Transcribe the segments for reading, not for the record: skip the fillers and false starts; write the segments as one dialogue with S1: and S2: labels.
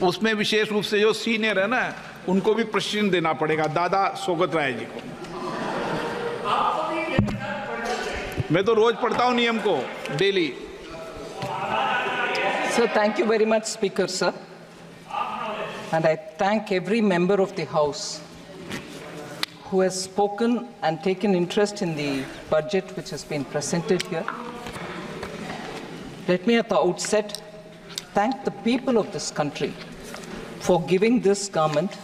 S1: उसमें विशेष रूप से जो सीनियर है ना, उनको भी प्रशिक्षण देना पड़ेगा, दादा सोगत राय जी को। मैं तो रोज पढ़ता हूँ नियम को, daily.
S2: Sir, thank you very much, Speaker, sir. And I thank every member of the House who has spoken and taken interest in the budget which has been presented here. Let me at the outset thank the people of this country for giving this government,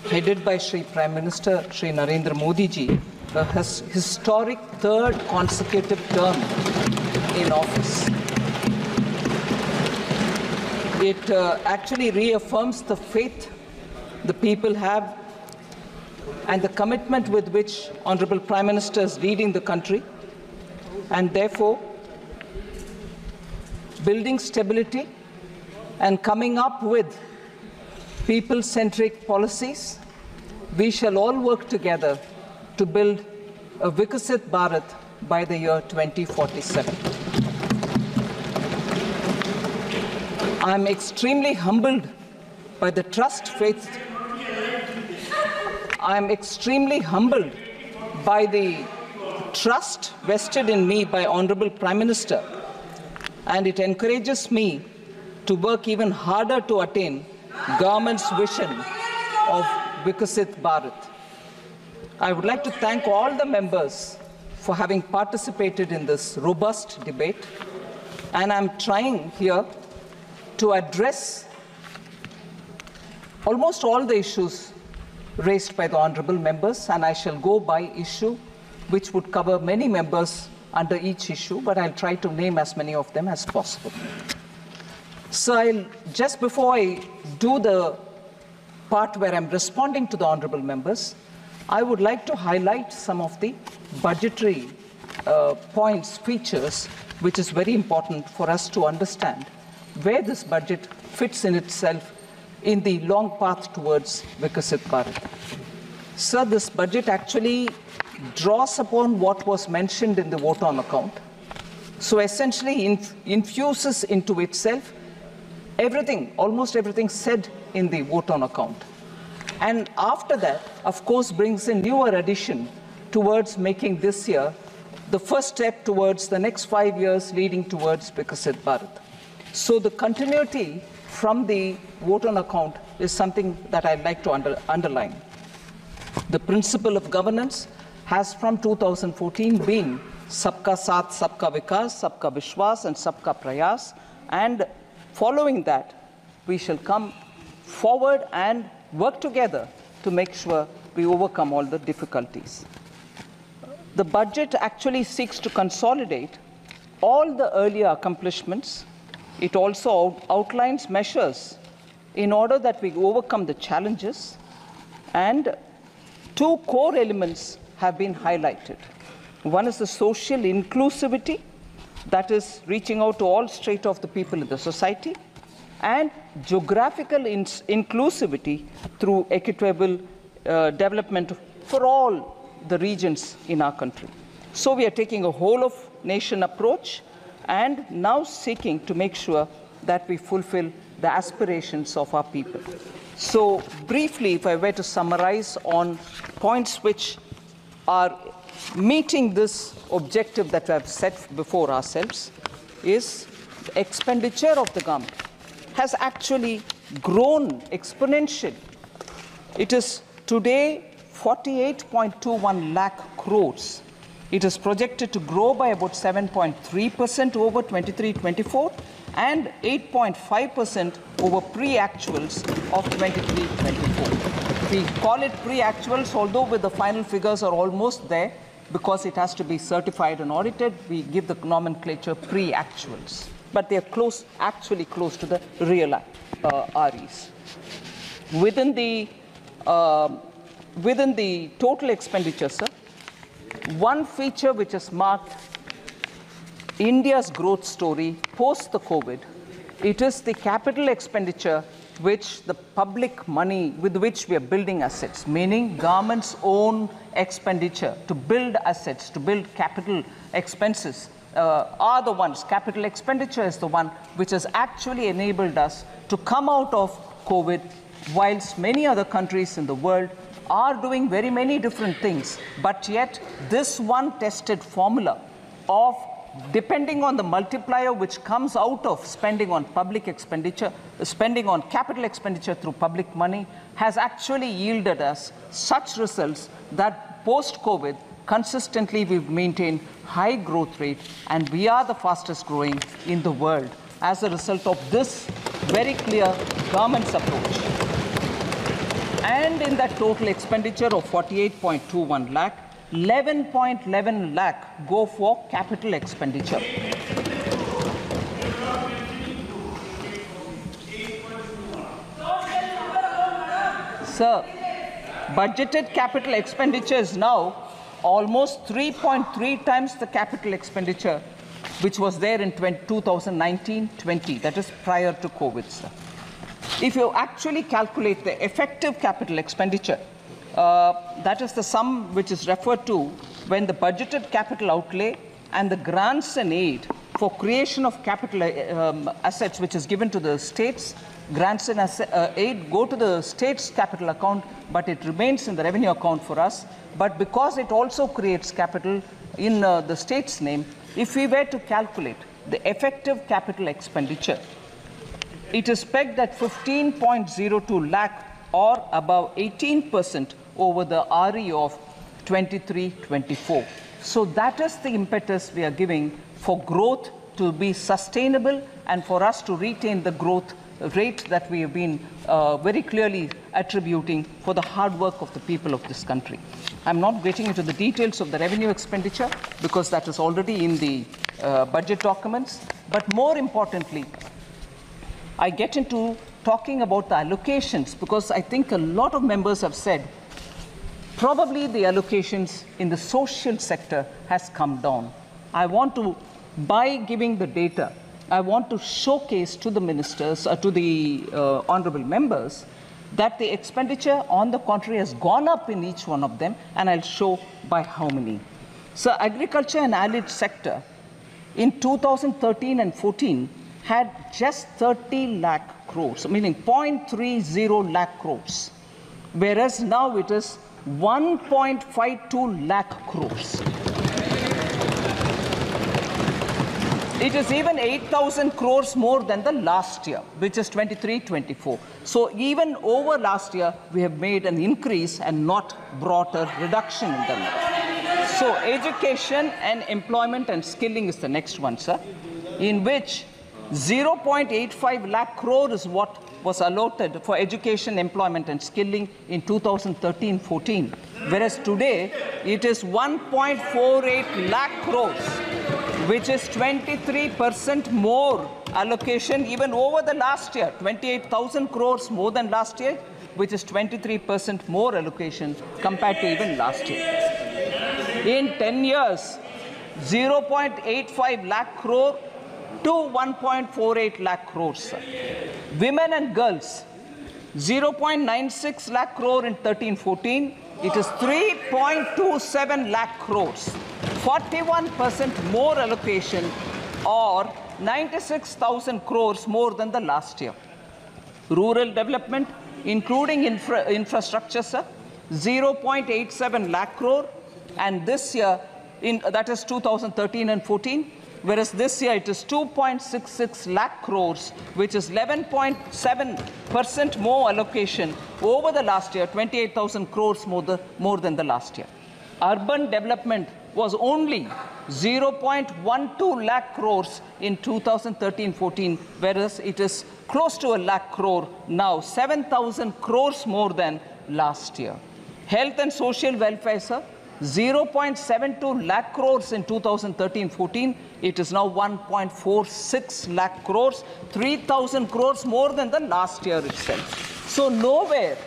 S2: headed by Shri Prime Minister Shri Narendra Modi ji, a historic third consecutive term in office. It actually reaffirms the faith the people have and the commitment with which Honorable Prime Minister is leading the country, and therefore building stability and coming up with people-centric policies. We shall all work together to build a Vikasit Bharat by the year 2047. I am extremely humbled by the trust faith. I am extremely humbled by the trust vested in me by Honorable Prime Minister, and it encourages me to work even harder to attain government's vision of Vikasit Bharat. I would like to thank all the members for having participated in this robust debate, and I'm trying here to address almost all the issues raised by the honorable members, and I shall go by issue, which would cover many members under each issue, but I'll try to name as many of them as possible. So just before I do the part where I'm responding to the honorable members, I would like to highlight some of the budgetary points, features, which is very important for us to understand where this budget fits in itself in the long path towards Vikasit Bharat. Sir, this budget actually draws upon what was mentioned in the vote on account. So essentially infuses into itself everything, almost everything said in the vote on account. And after that, of course, brings a newer addition towards making this year the first step towards the next 5 years leading towards Vikasit Bharat. So the continuity from the vote on account is something that I'd like to underline. The principle of governance has from 2014 been Sabka Saath, Sabka Vikas, Sabka Vishwas, and Sabka Prayas. And following that, we shall come forward and work together to make sure we overcome all the difficulties. The budget actually seeks to consolidate all the earlier accomplishments. It also outlines measures in order that we overcome the challenges, and two core elements have been highlighted. One is the social inclusivity, that is reaching out to all strata of the people in the society, and geographical inclusivity through equitable development for all the regions in our country. So we are taking a whole of nation approach and now seeking to make sure that we fulfill the aspirations of our people. So briefly, if I were to summarize on points which are meeting this objective that we have set before ourselves, is the expenditure of the government has actually grown exponentially. It is today 48.21 lakh crores. It is projected to grow by about 7.3% over 23-24 and 8.5% over pre-actuals of 23-24. We call it pre-actuals, although with the final figures are almost there because it has to be certified and audited. We give the nomenclature pre-actuals, but they are close, actually close to the real REs. Within the total expenditure, sir, one feature which has marked India's growth story post the COVID, it is the capital expenditure which the public money with which we are building assets, meaning government's own expenditure to build assets, to build capital expenses, are the ones, capital expenditure is the one which has actually enabled us to come out of COVID, whilst many other countries in the world are doing very many different things, but yet this one tested formula of depending on the multiplier which comes out of spending on public expenditure, spending on capital expenditure through public money, has actually yielded us such results that post-COVID, consistently we've maintained high growth rate, and we are the fastest growing in the world as a result of this very clear government's approach. And in that total expenditure of 48.21 lakh, 11.11 lakh go for capital expenditure. Sir, budgeted capital expenditure is now almost 3.3 times the capital expenditure which was there in 2019-20, that is prior to COVID, sir. If you actually calculate the effective capital expenditure, that is the sum which is referred to when the budgeted capital outlay and the grants and aid for creation of capital assets which is given to the states, grants and aid go to the state's capital account, but it remains in the revenue account for us. But because it also creates capital in the state's name, if we were to calculate the effective capital expenditure, it is pegged at 15.02 lakh or above 18% over the RE of 23-24. So that is the impetus we are giving for growth to be sustainable and for us to retain the growth rate that we have been very clearly attributing for the hard work of the people of this country. I'm not getting into the details of the revenue expenditure because that is already in the budget documents. But more importantly, I get into talking about the allocations because I think a lot of members have said probably the allocations in the social sector has come down. I want to, by giving the data, I want to showcase to the ministers, to the honorable members, that the expenditure on the contrary has gone up in each one of them, and I'll show by how many. So agriculture and allied sector in 2013 and 14 had just 30 lakh crores, meaning 0.30 lakh crores, whereas now it is 1.52 lakh crores. It is even 8,000 crores more than the last year, which is 23-24. So even over last year, we have made an increase and not brought a reduction in them. So education and employment and skilling is the next one, sir, in which 0.85 lakh crore is what was allotted for education, employment and skilling in 2013-14, whereas today it is 1.48 lakh crores, which is 23% more allocation even over the last year, 28,000 crores more than last year, which is 23% more allocation compared to even last year. In 10 years, 0.85 lakh crore to 1.48 lakh crores. Women and girls, 0.96 lakh crore in 13-14, it is 3.27 lakh crores. 41% more allocation or 96,000 crores more than the last year. Rural development, including infrastructure, sir, 0.87 lakh crore, and this year, that is 2013 and 14, whereas this year it is 2.66 lakh crores, which is 11.7% more allocation over the last year, 28,000 crores more than the last year. Urban development was only 0.12 lakh crores in 2013-14, whereas it is close to a lakh crore now, 7,000 crores more than last year. Health and social welfare, sir, 0.72 lakh crores in 2013-14, it is now 1.46 lakh crores, 3,000 crores more than the last year itself. So nowhere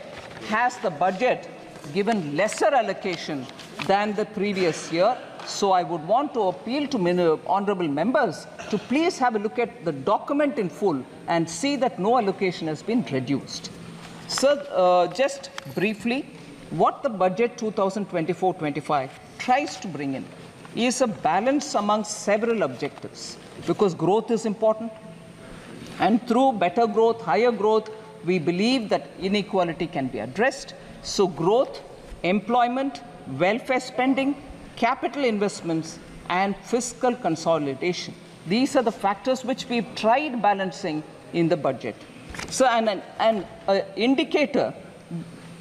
S2: has the budget given lesser allocation than the previous year. So I would want to appeal to honorable members to please have a look at the document in full and see that no allocation has been reduced. Sir, just briefly, what the budget 2024-25 tries to bring in is a balance among several objectives, because growth is important, and through better growth, higher growth, we believe that inequality can be addressed. So growth, employment, welfare spending, capital investments, and fiscal consolidation. These are the factors which we've tried balancing in the budget. So an indicator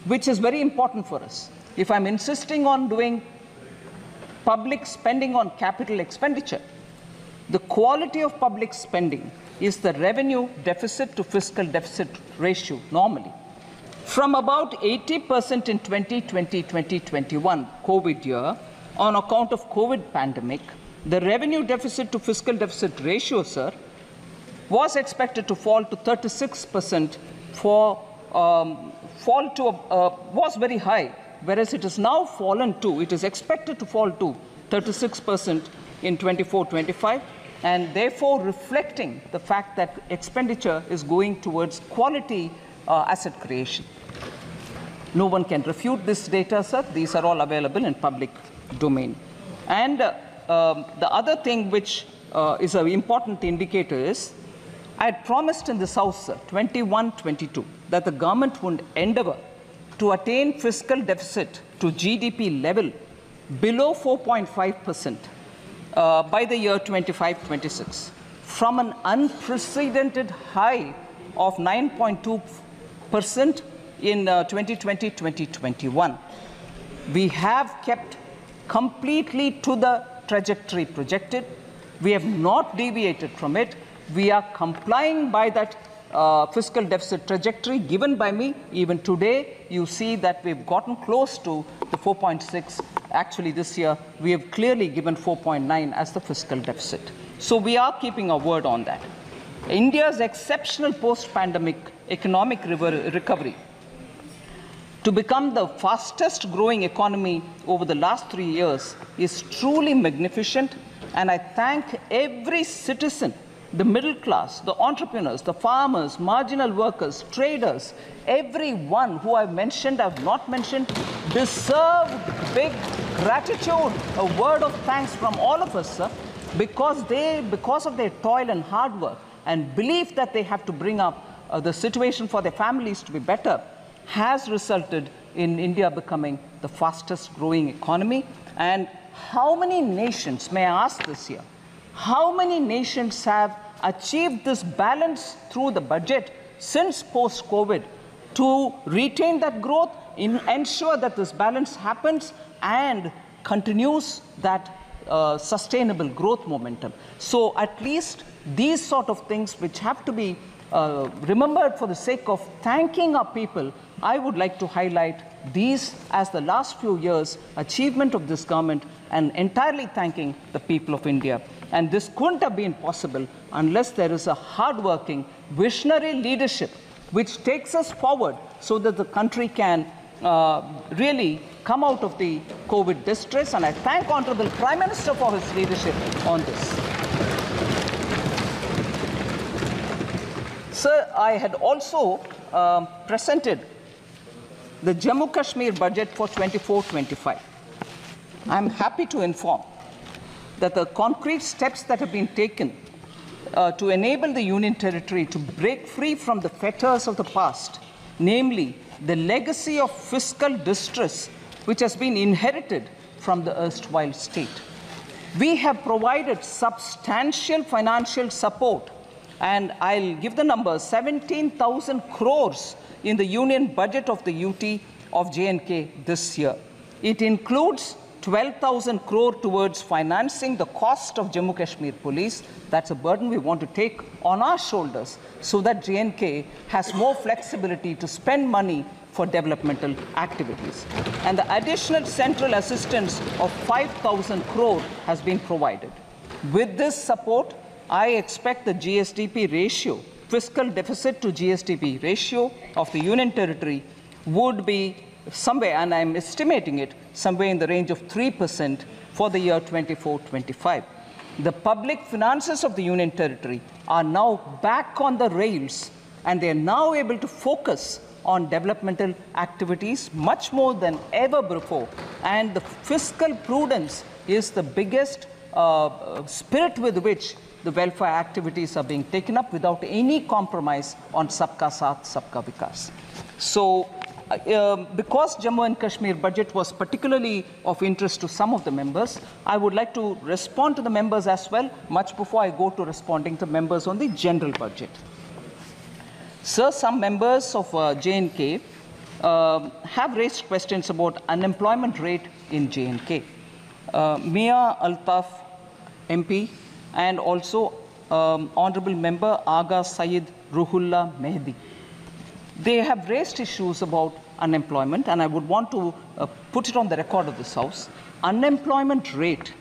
S2: which is very important for us. If I'm insisting on doing public spending on capital expenditure, the quality of public spending is the revenue deficit to fiscal deficit ratio normally. From about 80% in 2020-2021 COVID year, on account of COVID pandemic, the revenue deficit to fiscal deficit ratio, sir, was expected to fall to 36% was very high, whereas it is now fallen to, it is expected to fall to 36% in 24-25, and therefore reflecting the fact that expenditure is going towards quality asset creation. No one can refute this data, sir. These are all available in public domain. And the other thing which is an important indicator is, I had promised in this House, sir, 21-22, that the government would endeavor to attain fiscal deficit to GDP level below 4.5% by the year 25-26, from an unprecedented high of 9.2% in 2020-2021. We have kept completely to the trajectory projected. We have not deviated from it. We are complying by that fiscal deficit trajectory given by me. Even today, you see that we've gotten close to the 4.6. Actually, this year, we have clearly given 4.9 as the fiscal deficit. So we are keeping our word on that. India's exceptional post-pandemic economic recovery to become the fastest growing economy over the last 3 years is truly magnificent, and I thank every citizen, the middle class, the entrepreneurs, the farmers, marginal workers, traders, everyone who I've mentioned, I've not mentioned, deserve big gratitude, a word of thanks from all of us, sir, because of their toil and hard work and belief that they have to bring up the situation for their families to be better, has resulted in India becoming the fastest growing economy. And how many nations, may I ask this year, how many nations have achieved this balance through the budget since post-COVID to retain that growth, ensure that this balance happens and continues that sustainable growth momentum? So at least these sort of things which have to be remembered for the sake of thanking our people, I would like to highlight these as the last few years' achievement of this government and entirely thanking the people of India. And this couldn't have been possible unless there is a hard-working, visionary leadership which takes us forward so that the country can really come out of the COVID distress. And I thank Honorable Prime Minister for his leadership on this. Sir, I had also presented the Jammu Kashmir budget for 24-25. I'm happy to inform that the concrete steps that have been taken to enable the Union Territory to break free from the fetters of the past, namely the legacy of fiscal distress which has been inherited from the erstwhile state. We have provided substantial financial support, and I'll give the numbers, 17,000 crores in the union budget of the UT of J&K this year. It includes 12,000 crore towards financing the cost of Jammu Kashmir Police. That's a burden we want to take on our shoulders so that J&K has more flexibility to spend money for developmental activities. And the additional central assistance of 5,000 crore has been provided. With this support, I expect the GSDP ratio, fiscal deficit to GSDP ratio of the Union Territory would be somewhere, and I'm estimating it, somewhere in the range of 3% for the year 24-25. The public finances of the Union Territory are now back on the rails, and they are now able to focus on developmental activities much more than ever before. And the fiscal prudence is the biggest spirit with which the welfare activities are being taken up without any compromise on Sabka Saath, Sabka Vikas. So, because Jammu and Kashmir budget was particularly of interest to some of the members, I would like to respond to the members as well, much before I go to responding to members on the general budget. Sir, some members of J&K have raised questions about unemployment rate in J&K. Mia Altaf MP and also Honorable Member Aga Syed Ruhullah Mehdi. They have raised issues about unemployment, and I would want to put it on the record of this House. Unemployment rate,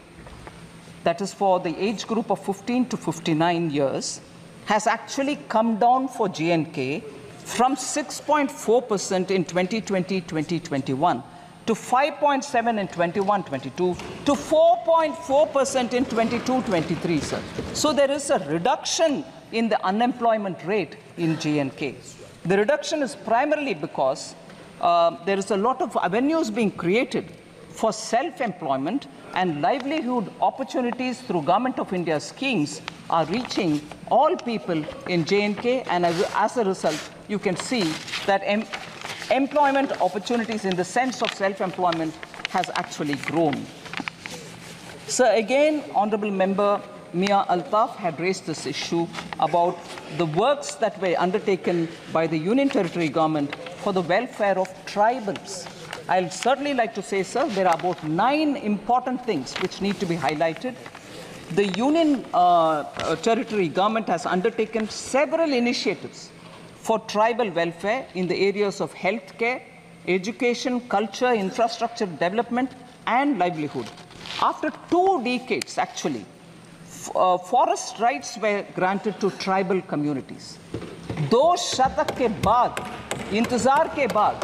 S2: that is for the age group of 15 to 59 years, has actually come down for J&K from 6.4% in 2020-2021 to 5.7% in 21-22 to 4.4% in 22-23, sir. So there is a reduction in the unemployment rate in J&K. The reduction is primarily because there is a lot of avenues being created for self-employment, and livelihood opportunities through Government of India schemes are reaching all people in J&K, and as a result, you can see that employment opportunities in the sense of self-employment has actually grown. So again, Honorable Member Mia Altaf had raised this issue about the works that were undertaken by the Union Territory government for the welfare of tribals. I'll certainly like to say, sir, there are about 9 important things which need to be highlighted. The Union Territory government has undertaken several initiatives for tribal welfare in the areas of healthcare, education, culture, infrastructure development, and livelihood. After 2 decades, actually, forest rights were granted to tribal communities. 2 शतक के बाद, इंतजार के बाद,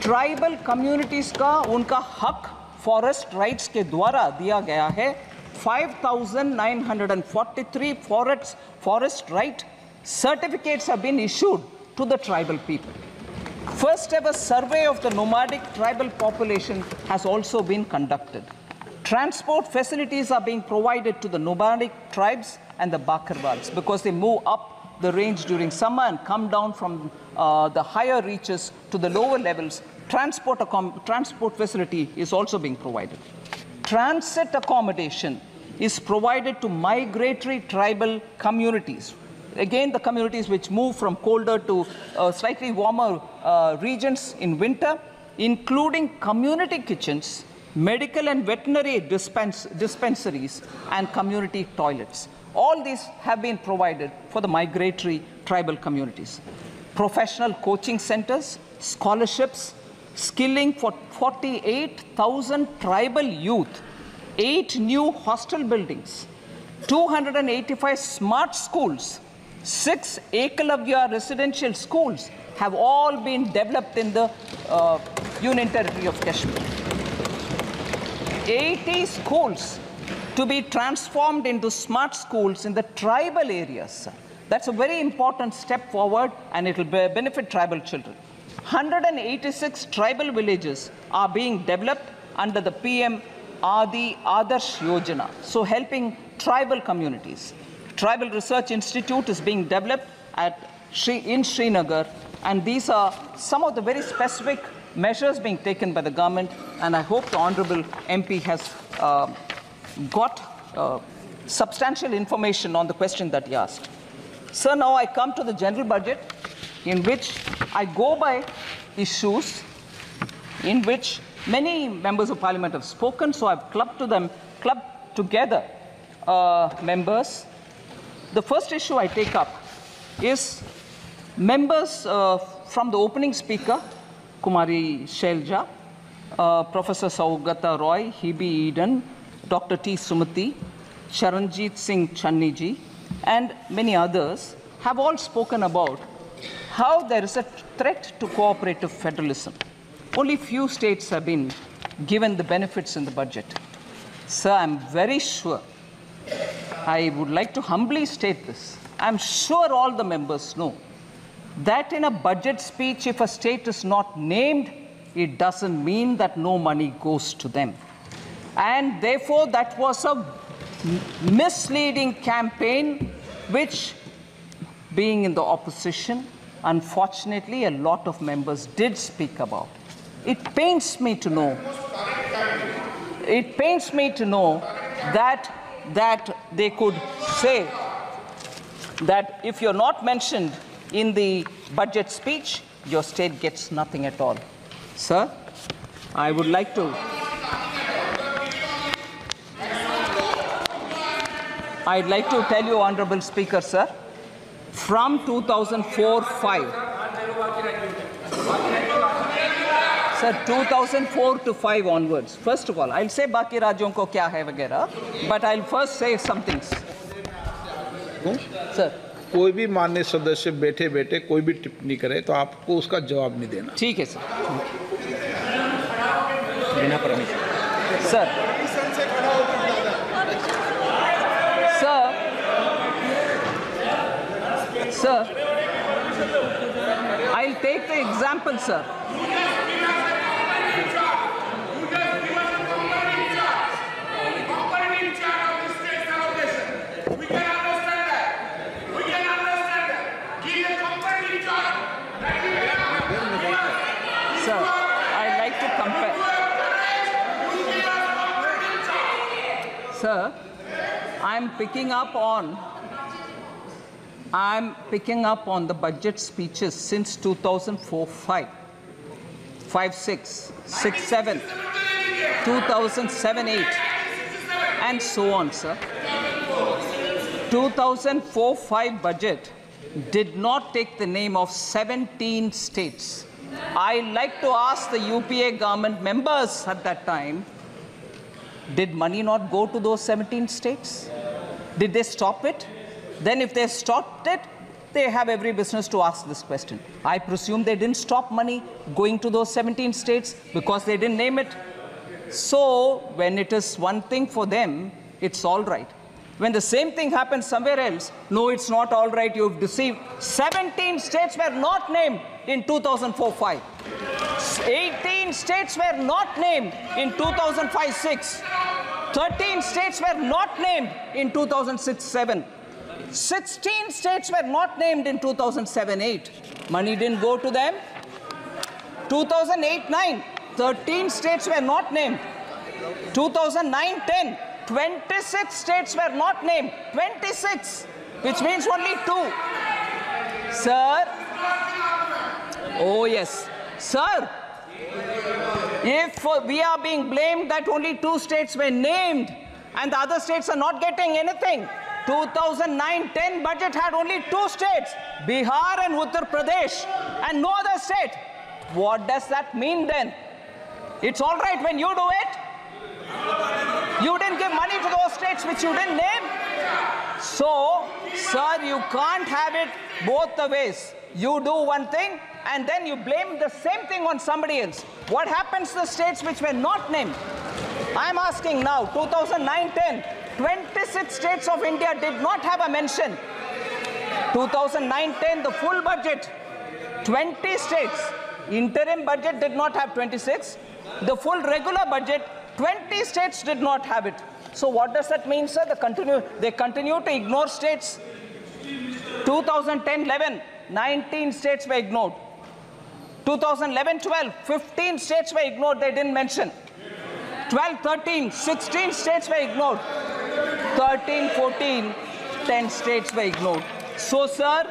S2: tribal communities का उनका हक forest rights के द्वारा दिया गया है. 5,943 forest right certificates have been issued to the tribal people. First ever survey of the nomadic tribal population has also been conducted. Transport facilities are being provided to the nomadic tribes and the Bakarwals because they move up the range during summer and come down from the higher reaches to the lower levels. Transport facility is also being provided. Transit accommodation is provided to migratory tribal communities. Again, the communities which move from colder to slightly warmer regions in winter, including community kitchens, medical and veterinary dispensaries, and community toilets. All these have been provided for the migratory tribal communities. Professional coaching centers, scholarships, skilling for 48,000 tribal youth, 8 new hostel buildings, 285 smart schools, 6 Ekalavya residential schools have all been developed in the Union Territory of Kashmir. 80 schools to be transformed into smart schools in the tribal areas. That's a very important step forward, and it will benefit tribal children. 186 tribal villages are being developed under the PM Adi Adarsh Yojana, so helping tribal communities. Tribal Research Institute is being developed in Srinagar, and these are some of the very specific measures being taken by the government, and I hope the Honourable MP has got substantial information on the question that he asked. Sir, now I come to the general budget, in which I go by issues in which many members of parliament have spoken, so I've clubbed together members. The first issue I take up is members from the opening speaker, Kumari Shelja, Professor Saugata Roy, Hebe Eden, Dr. T. Sumati, Charanjit Singh Channiji, and many others have all spoken about how there is a threat to cooperative federalism. Only few states have been given the benefits in the budget. Sir, I'm very sure, I would like to humbly state this, I'm sure all the members know that in a budget speech, if a state is not named, it doesn't mean that no money goes to them. And therefore, that was a misleading campaign, which, being in the opposition, unfortunately, a lot of members did speak about. It pains me to know. It pains me to know that they could say that if you're not mentioned in the budget speech, your state gets nothing at all. Sir, I would like to. I'd like to tell you, Honorable Speaker, sir, from 2004-5, sir, 2004 to 5 onwards. First of all, I'll say बाकी राज्यों को क्या है वगैरह, but I'll first say some things. Sir,
S1: कोई भी माननीय सदस्य बैठे बैठे कोई भी टिप्पणी करे तो आपको उसका जवाब नहीं देना।
S2: ठीक है सर। बिना permission. Sir, I'll take the example, sir. Sir, I'd like to compare. Sir, I'm picking up on the budget speeches since 2004-5, 5-6, 6-7, 2007-8, and so on, sir. 2004-5 budget did not take the name of 17 states. I'd like to ask the UPA government members at that time, did money not go to those 17 states? Did they stop it? Then if they stopped it, they have every business to ask this question. I presume they didn't stop money going to those 17 states because they didn't name it. So when it is one thing for them, it's all right. When the same thing happens somewhere else, no, it's not all right, you've deceived. 17 states were not named in 2004-5. 18 states were not named in 2005-6. 13 states were not named in 2006-7. 16 states were not named in 2007-8. Money didn't go to them. 2008-9, 13 states were not named. 2009-10, 26 states were not named. 26, which means only 2. Sir, oh yes, sir, if we are being blamed that only 2 states were named and the other states are not getting anything, 2009-10 budget had only 2 states, Bihar and Uttar Pradesh, and no other state. What does that mean then? It's all right when you do it. You didn't give money to those states which you didn't name. So, sir, you can't have it both the ways. You do one thing and then you blame the same thing on somebody else. What happens to the states which were not named? I'm asking now, 2009-10, 26 states of India did not have a mention. 2009-10, the full budget, 20 states. Interim budget did not have 26. The full regular budget, 20 states did not have it. So what does that mean, sir? They continue to ignore states. 2010-11, 19 states were ignored. 2011-12, 15 states were ignored, they didn't mention. 12-13, 16 states were ignored. 13-14, 10 states were ignored. So, sir,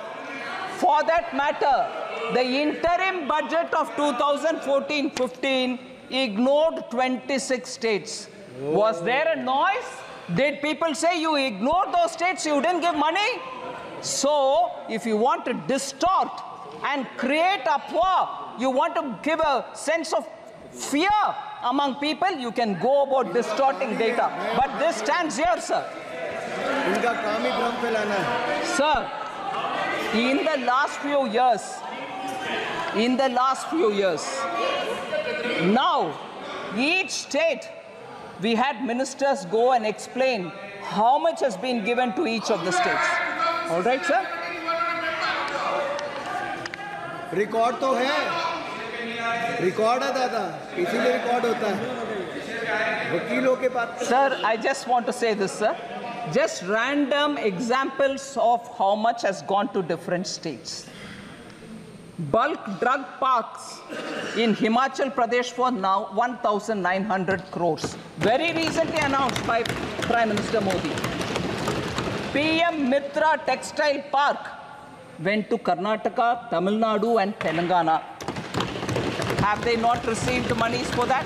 S2: for that matter, the interim budget of 2014-15 ignored 26 states. Was there a noise? Did people say you ignored those states, you didn't give money? So, if you want to distort and create uproar, you want to give a sense of fear among people, you can go about distorting data. But this stands here, sir. Sir, in the last few years, now each state, we had ministers go and explain how much has been given to each of the states. All right, sir?
S3: Record तो है, record है दादा, इसीलिए record होता है वकीलों के पास.
S2: Sir, I just want to say this, sir. Just random examples of how much has gone to different states. Bulk drug parks in Himachal Pradesh for now 1,900 crores. Very recently announced by Prime Minister Modi. PM Mitra Textile Park went to Karnataka, Tamil Nadu and Telangana. Have they not received monies for that?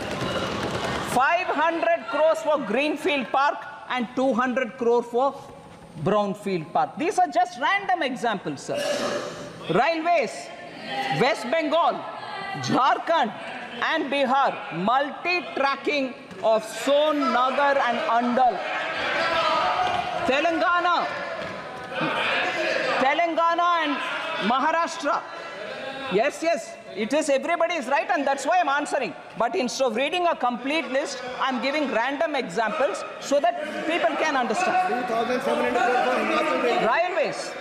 S2: 500 crores for Greenfield Park and 200 crore for Brownfield Park. These are just random examples, sir. Railways, West Bengal, Jharkhand and Bihar, multi-tracking of Son, Nagar and Andal. Telangana and Maharashtra. Yes, it is, everybody is right, and that's why I'm answering. But instead of reading a complete list, I'm giving random examples so that people can understand.
S3: 2,700 crore for Himachal Railway.
S2: Railways,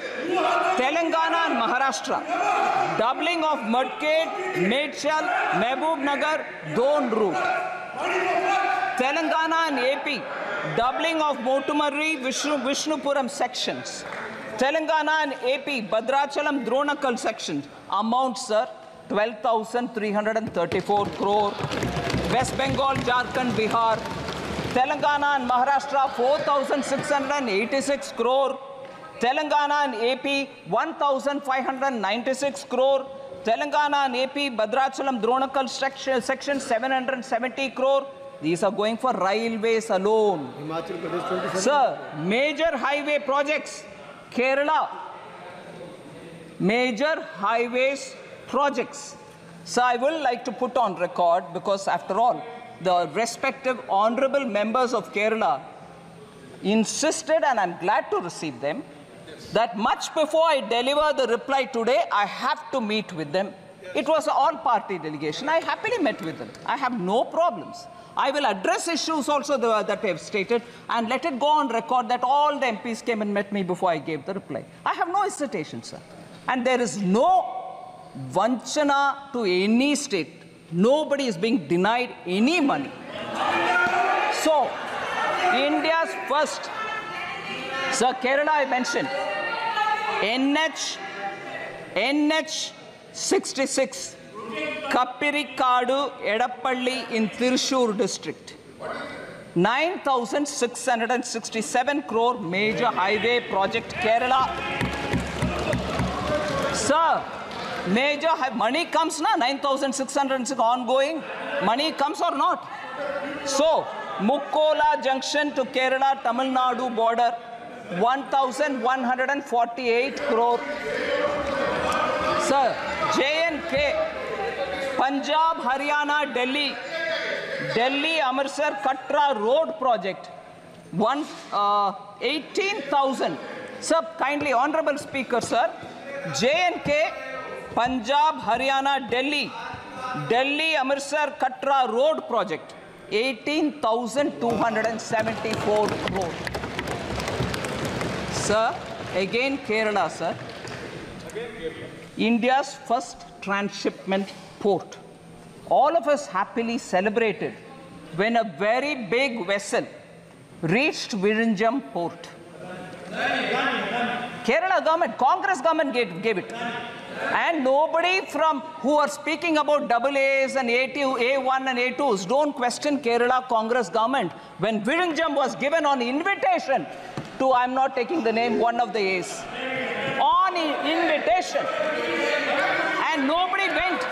S2: Telangana and Maharashtra, doubling of Mudked, Medchal, Mehboob Nagar, Don route. Telangana and AP, doubling of Motumarri, Vishnupuram sections. Telangana and AP, Bhadrachalam, Dronakal sections. Amount, sir, 12,334 crore. West Bengal, Jharkhand, Bihar. Telangana and Maharashtra, 4,686 crore. Telangana and AP, 1,596 crore. Telangana and AP, Bhadrachalam, Dronakal section, 770 crore. These are going for railways alone.
S3: Himachal Pradesh 27.
S2: Sir, major highway projects. Kerala, major highways projects. So I will like to put on record, because after all, the respective honorable members of Kerala insisted, and I'm glad to receive them, that much before I deliver the reply today, I have to meet with them. It was an all-party delegation. I happily met with them. I have no problems. I will address issues also that they have stated, and let it go on record that all the MPs came and met me before I gave the reply. I have no hesitation, sir. And there is no vanchana to any state. Nobody is being denied any money. So, India's first, sir, Kerala I mentioned, NH 66. Kappirikadu, Edappalli in Thrissur district. 9,667 crore major highway project, Kerala. Sir, major money comes na, 9,606 ongoing. Money comes or not? So, Mukkola junction to Kerala, Tamil Nadu border, 1,148 crore. Sir, J&K, Punjab, Haryana, Delhi, Amritsar, Katra road project, 18,000. Sir, kindly, honorable speaker, sir, J&K, Punjab, Haryana, Delhi, Amritsar, Katra road project, 18,274 crore. Sir, again Kerala, sir. India's first transshipment port. All of us happily celebrated when a very big vessel reached Virinjam port. Kerala government, Congress government gave it. And nobody from who are speaking about AAs and A2, A1 and A2s don't question Kerala Congress government when Virinjam was given on invitation to, I'm not taking the name, one of the A's. On invitation. And nobody went.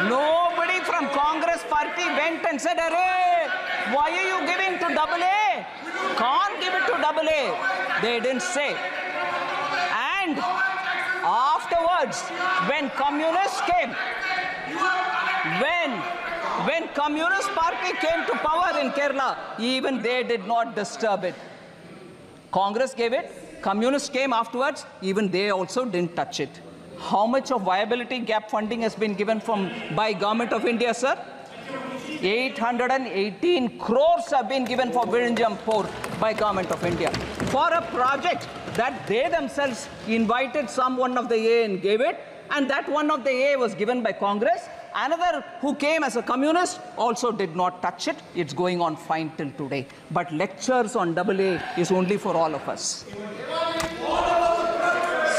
S2: Nobody from Congress party went and said, "Arey, why are you giving to AA? Can't give it to AA." They didn't say. And afterwards, when communists came, when Communist Party came to power in Kerala, even they did not disturb it. Congress gave it, communists came afterwards, even they also didn't touch it. How much of viability gap funding has been given by Government of India, sir? 818 crores have been given for Virinjam Port by Government of India for a project that they themselves invited one of the A and gave it, and that one of the A was given by Congress, Another who came as a communist also did not touch it. It's going on fine till today. But lectures on AA is only for all of us.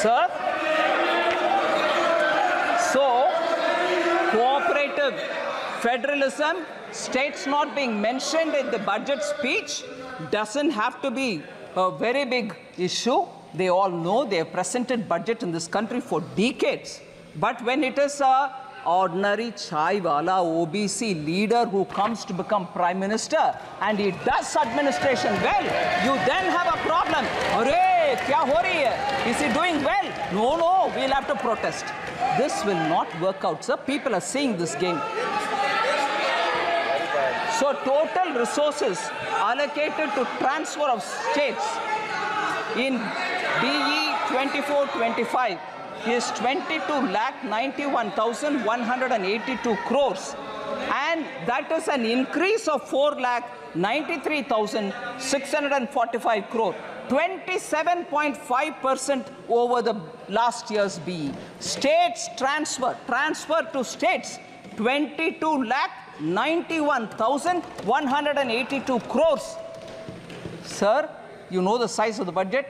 S2: Sir? So, cooperative federalism, states not being mentioned in the budget speech, doesn't have to be a very big issue. They all know they have presented budget in this country for decades. But when it is a ordinary chai wala OBC leader who comes to become prime minister and he does administration well, you then have a problem. Arey, kya ho rahi hai? Is he doing well? No, no, we'll have to protest. This will not work out, sir. People are seeing this game. So total resources allocated to transfer of states in BE 24-25 is 22,91,182 crores, and that is an increase of 4,93,645 crore, 27.5% over the last year's BE. States transfer to states, 22,91,182 crores. Sir, you know the size of the budget,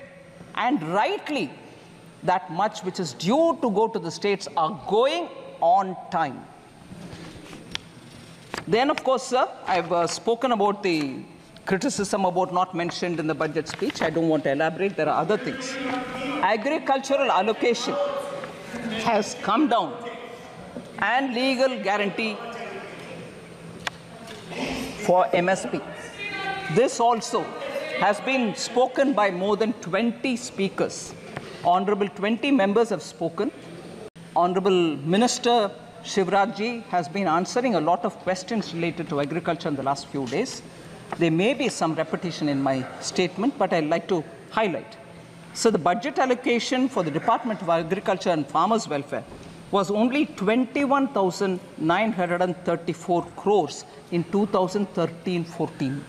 S2: and rightly, that much which is due to go to the states are going on time. Then, of course, sir, I've spoken about the criticism about not mentioned in the budget speech. I don't want to elaborate. There are other things. Agricultural allocation has come down, and legal guarantee for MSP. This also has been spoken by more than 20 speakers. Honorable 20 members have spoken. Honorable Minister Shivraj Ji has been answering a lot of questions related to agriculture in the last few days. There may be some repetition in my statement, but I'd like to highlight. So the budget allocation for the Department of Agriculture and Farmers' Welfare was only 21,934 crores in 2013-14.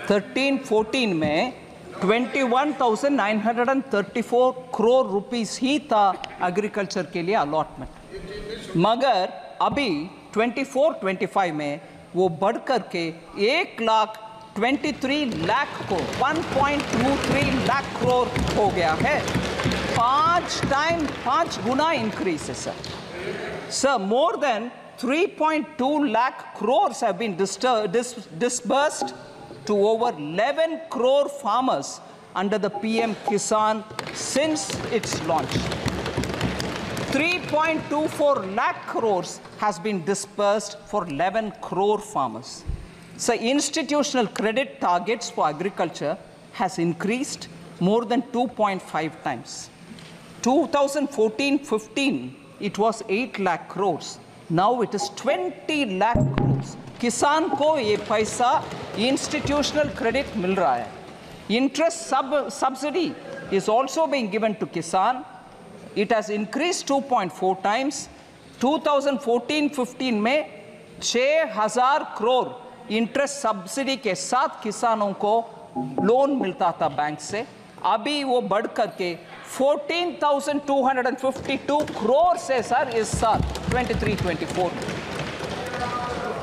S2: 13-14 में 21,934 crore rupees ही था agriculture के लिए allotment. मगर अभी 24-25 में वो बढ़ करके 1,23 लाख को 1.23 लाख crore हो गया है. 5 गुना increase है sir. Sir, more than 3.2 lakh crores have been disbursed to over 11 crore farmers under the PM Kisan since its launch. 3.24 lakh crores has been disbursed for 11 crore farmers. So institutional credit targets for agriculture has increased more than 2.5 times. 2014-15, it was 8 lakh crores. Now it is 20 lakh crores. किसान को ये पैसा institutional credit मिल रहा है. Interest subsidy is also being given to kisan. It has increased 2.4 times. 2014-15 में 6,000 crore interest subsidy के साथ किसानों को लोन मिलता था बैंक से. अभी वो बढ़ करके 14,252 crore से सर इस साल 23-24.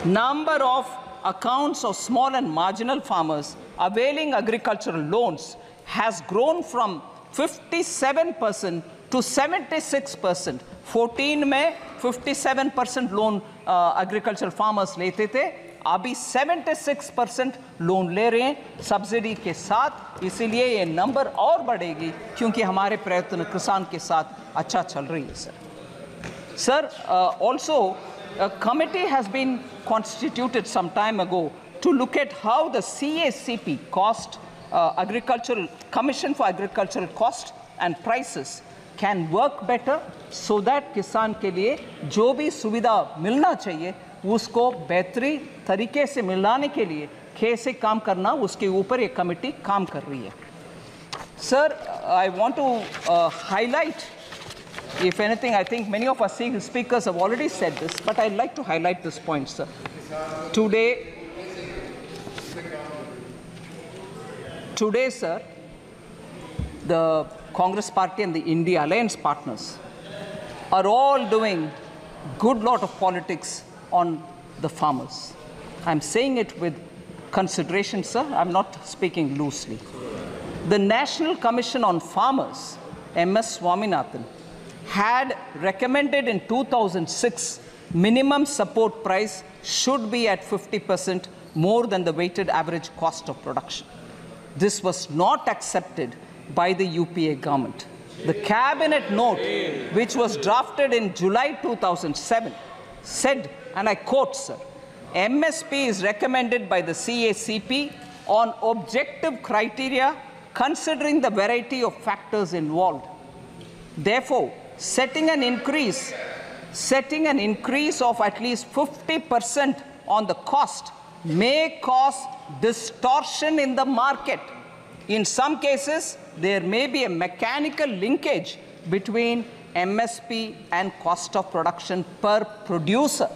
S2: Number of accounts of small and marginal farmers availing agricultural loans has grown from 57% to 76%. 14 में 57% लोन agricultural farmers लेते थे. अभी 76% लोन ले रहे हैं सब्सिडी के साथ. इसीलिए ये नंबर और बढ़ेगी क्योंकि हमारे प्रयत्न किसान के साथ अच्छा चल रही है sir. Sir, also a committee has been constituted some time ago to look at how the CACP cost, Agricultural Commission for Agricultural Cost and Prices can work better so that किसान के लिए जो भी सुविधा मिलना चाहिए उसको बेहतरी तरीके से मिलाने के लिए कैसे काम करना उसके ऊपर एक कमेटी काम कर रही है. Sir, I want to highlight, if anything, I think many of our speakers have already said this, but I'd like to highlight this point, sir. Today, sir, the Congress Party and the India Alliance partners are all doing good lot of politics on the farmers. I'm saying it with consideration, sir. I'm not speaking loosely. The National Commission on Farmers, MS Swaminathan, had recommended in 2006 minimum support price should be at 50% more than the weighted average cost of production. This was not accepted by the UPA government. The cabinet note, which was drafted in July 2007, said, and I quote, sir, MSP is recommended by the CACP on objective criteria considering the variety of factors involved. Therefore, setting an increase of at least 50% on the cost may cause distortion in the market. In some cases, there may be a mechanical linkage between MSP and cost of production per producer.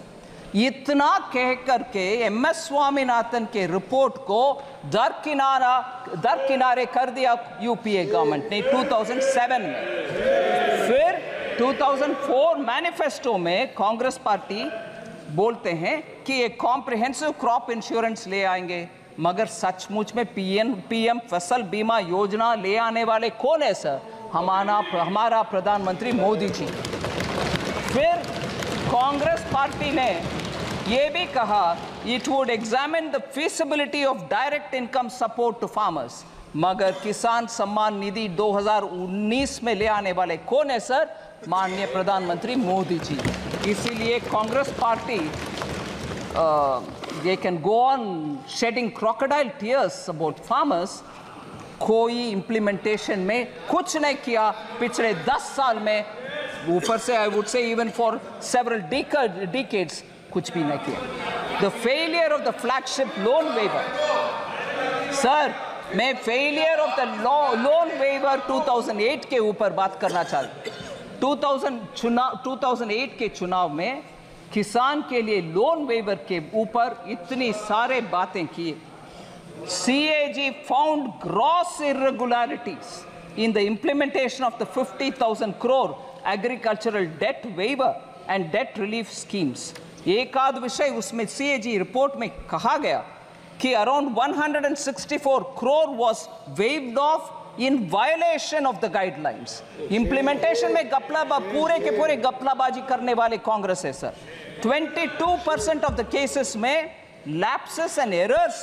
S2: इतना कह करके MS Swaminathan के report को दरकिनारे कर दिया UPA government ने 2007 में। फिर 2004 मैनिफेस्टो में कांग्रेस पार्टी बोलते हैं कि एक कॉम्प्रिहेंसिव क्रॉप इंश्योरेंस ले आएंगे, मगर सचमुच में पीएम फसल बीमा योजना ले आने वाले कौन है सर? हमारा प्रधानमंत्री मोदी जी। फिर कांग्रेस पार्टी ने ये भी कहा it would examine the feasibility of direct income support to farmers, मगर किसान सम्मान निधि 2019 में ले आने वाले कौन है सर? माननीय प्रधानमंत्री मोदी जी। इसीलिए Congress party they can go on shedding crocodile tears about farmers, कोई implementation में कुछ नहीं किया पिछले 10 साल में, ऊपर से I would say even for several decades कुछ भी नहीं किया. The failure of the flagship loan waiver, sir, मैं failure of the loan waiver 2008 के ऊपर बात करना चाहता हूँ. 2008 के चुनाव में किसान के लिए लोन वेवर के ऊपर इतनी सारे बातें की. CAG found gross irregularities in the implementation of the 50,000 crore agricultural debt waiver and debt relief schemes. एक आध विषय उसमें CAG रिपोर्ट में कहा गया कि around 164 crore was waived off in violation of the guidelines. Implementation में पूरे के पूरे गपलाबाजी करने वाले कांग्रेस है सर. 22% of the cases में lapses and errors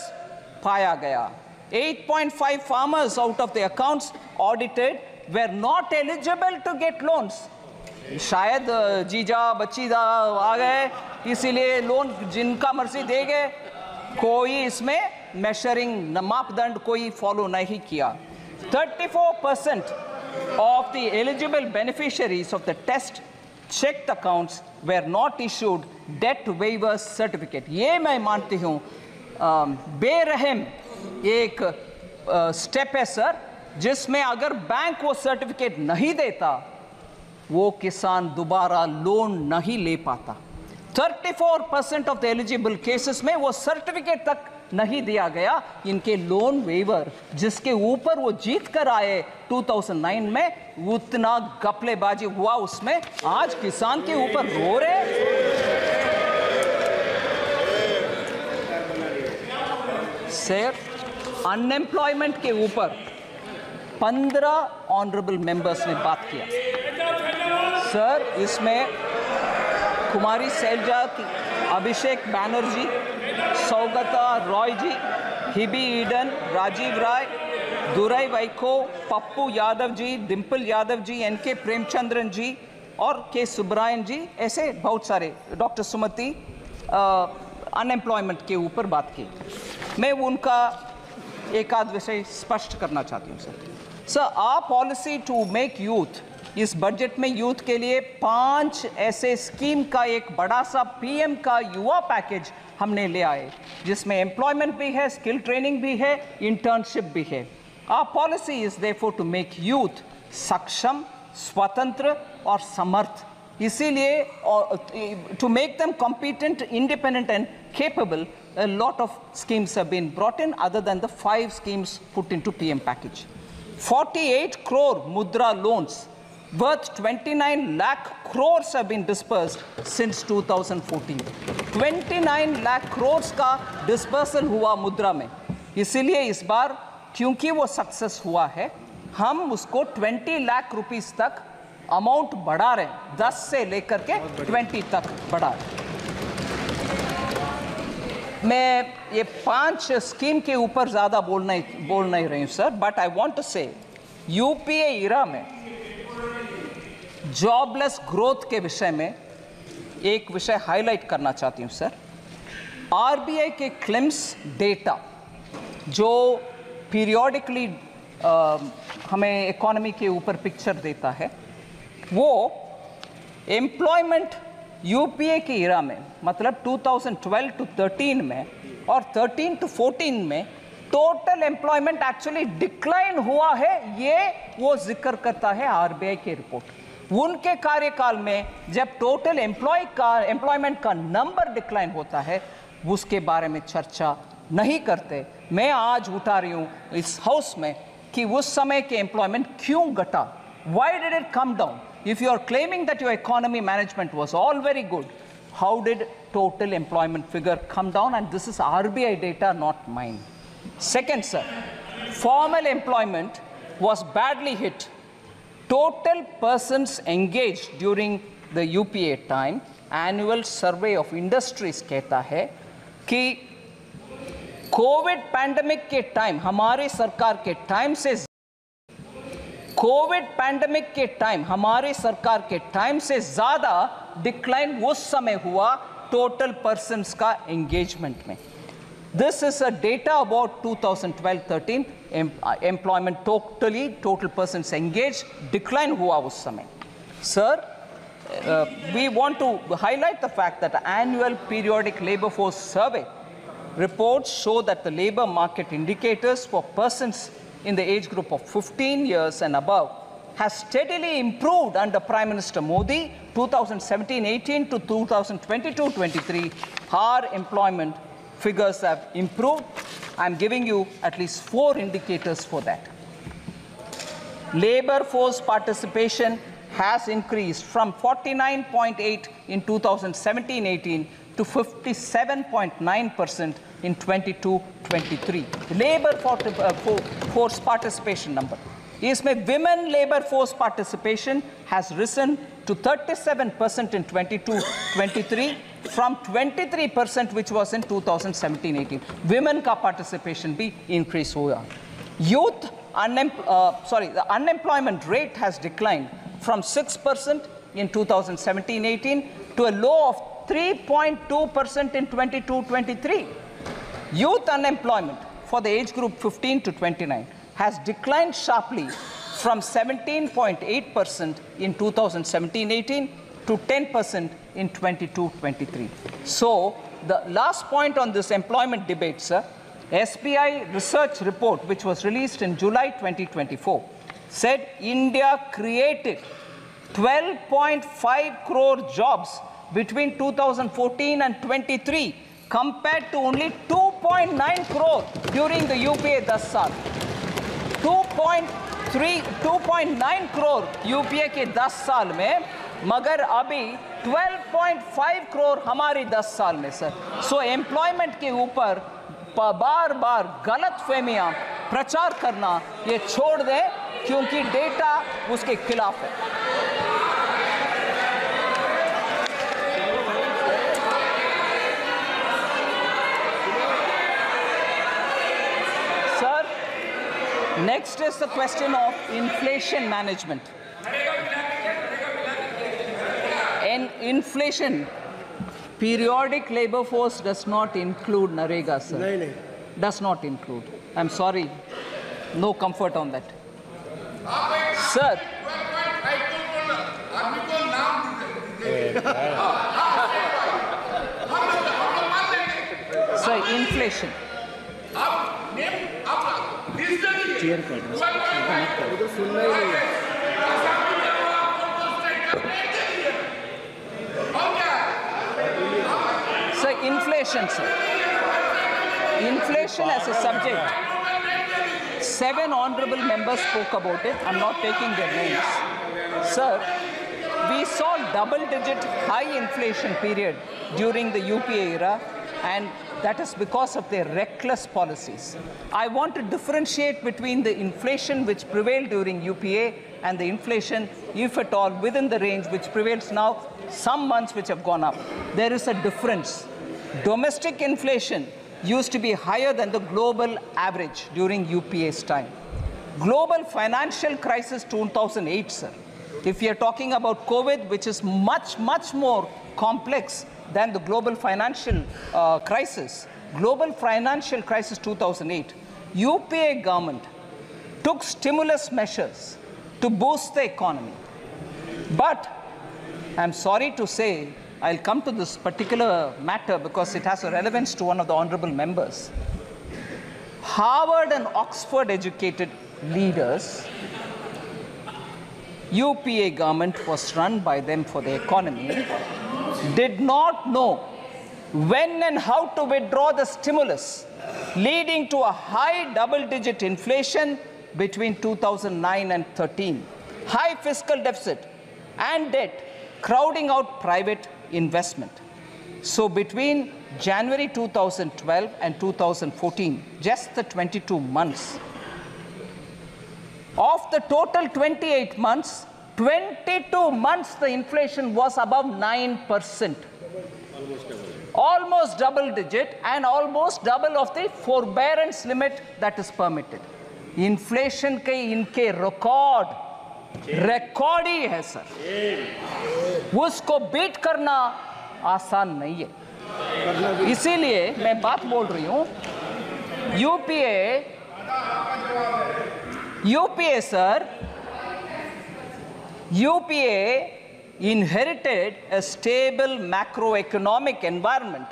S2: पाया गया. 8.5 farmers out of the accounts audited were not eligible to get loans. शायद जीजा बच्चीदा आ गए इसीलिए लोन जिनका मर्जी दे गए. कोई इसमें मेजरिंग मापदंड कोई फॉलो नहीं किया. 34% of the eligible beneficiaries of the test checked accounts were not issued debt waiver certificate. ये मैं मानती हूँ बेरहम एक स्टेप है सर, जिसमें अगर बैंक वो सर्टिफिकेट नहीं देता वो किसान दोबारा लोन नहीं ले पाता. 34% of the eligible cases में वो सर्टिफिकेट तक नहीं दिया गया. इनके लोन वेवर जिसके ऊपर वो जीत कर आए 2009 में, उतना गपलेबाजी हुआ उसमें. आज किसान के ऊपर रो रहे. सर, अनएम्प्लॉयमेंट के ऊपर 15 ऑनरेबल मेंबर्स ने बात किया. सर, इसमें कुमारी सैलजा, अभिषेक बैनर्जी, सौगता रॉय जी, हिबी ईडन, राजीव राय, दुराई वाइको, पप्पू यादव जी, डिम्पल यादव जी, एनके प्रेमचंद्रन जी और के सुब्रायन जी, ऐसे बहुत सारे, डॉक्टर सुमति, अनएम्प्लॉयमेंट के ऊपर बात की. मैं उनका एक आध विषय स्पष्ट करना चाहती हूँ sir. Sir, our policy to make youth, इस बजट में यूथ के लिए 5 ऐसे स्कीम का एक बड़ा सा पीएम का युवा पैकेज हमने ले आए, जिसमें एम्प्लॉयमेंट भी है, स्किल ट्रेनिंग भी है, इंटर्नशिप भी है. Our policy is therefore to make youth सक्षम, स्वतंत्र और समर्थ. इसीलिए to make them competent, independent and capable, a lot of schemes have been brought in other than the 5 schemes put into PM package. 48 crore mudra loans worth 29 lakh crores have been dispersed since 2014. 29 lakh crores का dispersal हुआ मुद्रा में. इसीलिए इस बार क्योंकि वो success हुआ है, हम उसको 20 लाख रुपीस तक अमाउंट बढ़ा रहे हैं, 10 से लेकर के 20 तक बढ़ा रहे हैं. मैं ये 5 स्कीम के ऊपर ज़्यादा बोल नहीं रही हूँ sir, but I want to say UPA era में जॉबलेस ग्रोथ के विषय में एक विषय हाईलाइट करना चाहती हूँ सर. आरबीआई के क्लेम्स डेटा जो पीरियोडिकली हमें इकोनॉमी के ऊपर पिक्चर देता है, वो एम्प्लॉयमेंट यूपीए के इरा में, मतलब 2012 to 13 में और 13 to 14 में टोटल एम्प्लॉयमेंट एक्चुअली डिक्लाइन हुआ है. ये वो जिक्र करता है आरबीआई की रिपोर्ट. उनके कार्यकाल में जब टोटल एम्प्लॉयमेंट का नंबर डिक्लाइन होता है, उसके बारे में चर्चा नहीं करते. मैं आज उठा रही हूं इस हाउस में कि उस समय के एम्प्लॉयमेंट क्यों घटा. Why did it come down? If you are claiming that your economy management was all very good, how did total employment figure come down? And this is RBI data, not mine. Second, sir, formal employment was badly hit. Total persons engaged during the UPA time, annual survey of industries कहता है कि Covid pandemic के time, हमारे सरकार के time से, Covid pandemic के time हमारे सरकार के टाइम से ज्यादा डिक्लाइन उस समय हुआ टोटल पर्सन्स का एंगेजमेंट में. This is a data about 2012-13 employment total persons engage decline हुआ उस समय. Sir, we want to highlight the fact that the annual periodic labor force survey reports show that the labor market indicators for persons in the age group of 15 years and above has steadily improved under Prime Minister Modi 2017-18 to 2022-23. Our employment figures have improved. I'm giving you at least 4 indicators for that. Labor force participation has increased from 49.8 in 2017-18 to 57.9% in 22-23. Labor force participation number. इसमें women labor force participation has risen to 37% in 22-23 from 23% which was in 2017-18. Women का participation भी increase हुआ. Youth the unemployment rate has declined from 6% in 2017-18 to a low of 3.2% in 22-23. Youth unemployment for the age group 15 to 29 has declined sharply from 17.8% in 2017-18 to 10% in 22-23. So the last point on this employment debate, sir, SBI research report, which was released in July 2024, said India created 12.5 crore jobs between 2014 and 23 compared to only 2.9 crore during the UPA 10 साल. 2.9 crore UPA के 10 साल में, मगर अभी 12.5 crore हमारी 10 साल में sir. So employment के ऊपर बार बार गलत फहमियां प्रचार करना ये छोड़ दें, क्योंकि डेटा उसके खिलाफ है. Sir, next is the question of inflation management. And inflation, periodic labor force does not include Narega, sir.
S3: नहीं.
S2: Does not include. I'm sorry. No comfort on that. Sir. Sir, inflation.
S3: Chair कर दो. तो सुनना ही नहीं है.
S2: Sir, inflation, sir. Inflation as a subject. 7 honorable members spoke about it. I'm not taking their names. Sir, we saw double-digit high inflation period during the UPA era, and that is because of their reckless policies. I want to differentiate between the inflation which prevailed during UPA and the inflation, if at all, within the range which prevails now, some months which have gone up. There is a difference. Domestic inflation used to be higher than the global average during UPA's time. Global financial crisis 2008, sir. If we are talking about COVID, which is much, much more complex than the global financial crisis, global financial crisis 2008, UPA government took stimulus measures to boost the economy. But I'm sorry to say, I'll come to this particular matter because it has a relevance to one of the honorable members. Harvard and Oxford educated leaders, UPA government was run by them for the economy, did not know when and how to withdraw the stimulus, leading to a high double-digit inflation between 2009 and 13, high fiscal deficit and debt, crowding out private investment. So between January 2012 and 2014, just the 22 months, of the total 28 months, 22 months the inflation was above 9%. Almost double digit and almost double of the forbearance limit that is permitted. Inflation के इनके record ही है sir, उसको beat करना आसान नहीं है। इसीलिए मैं बात बोल रही हूँ, UPA sir, UPA inherited a stable macroeconomic environment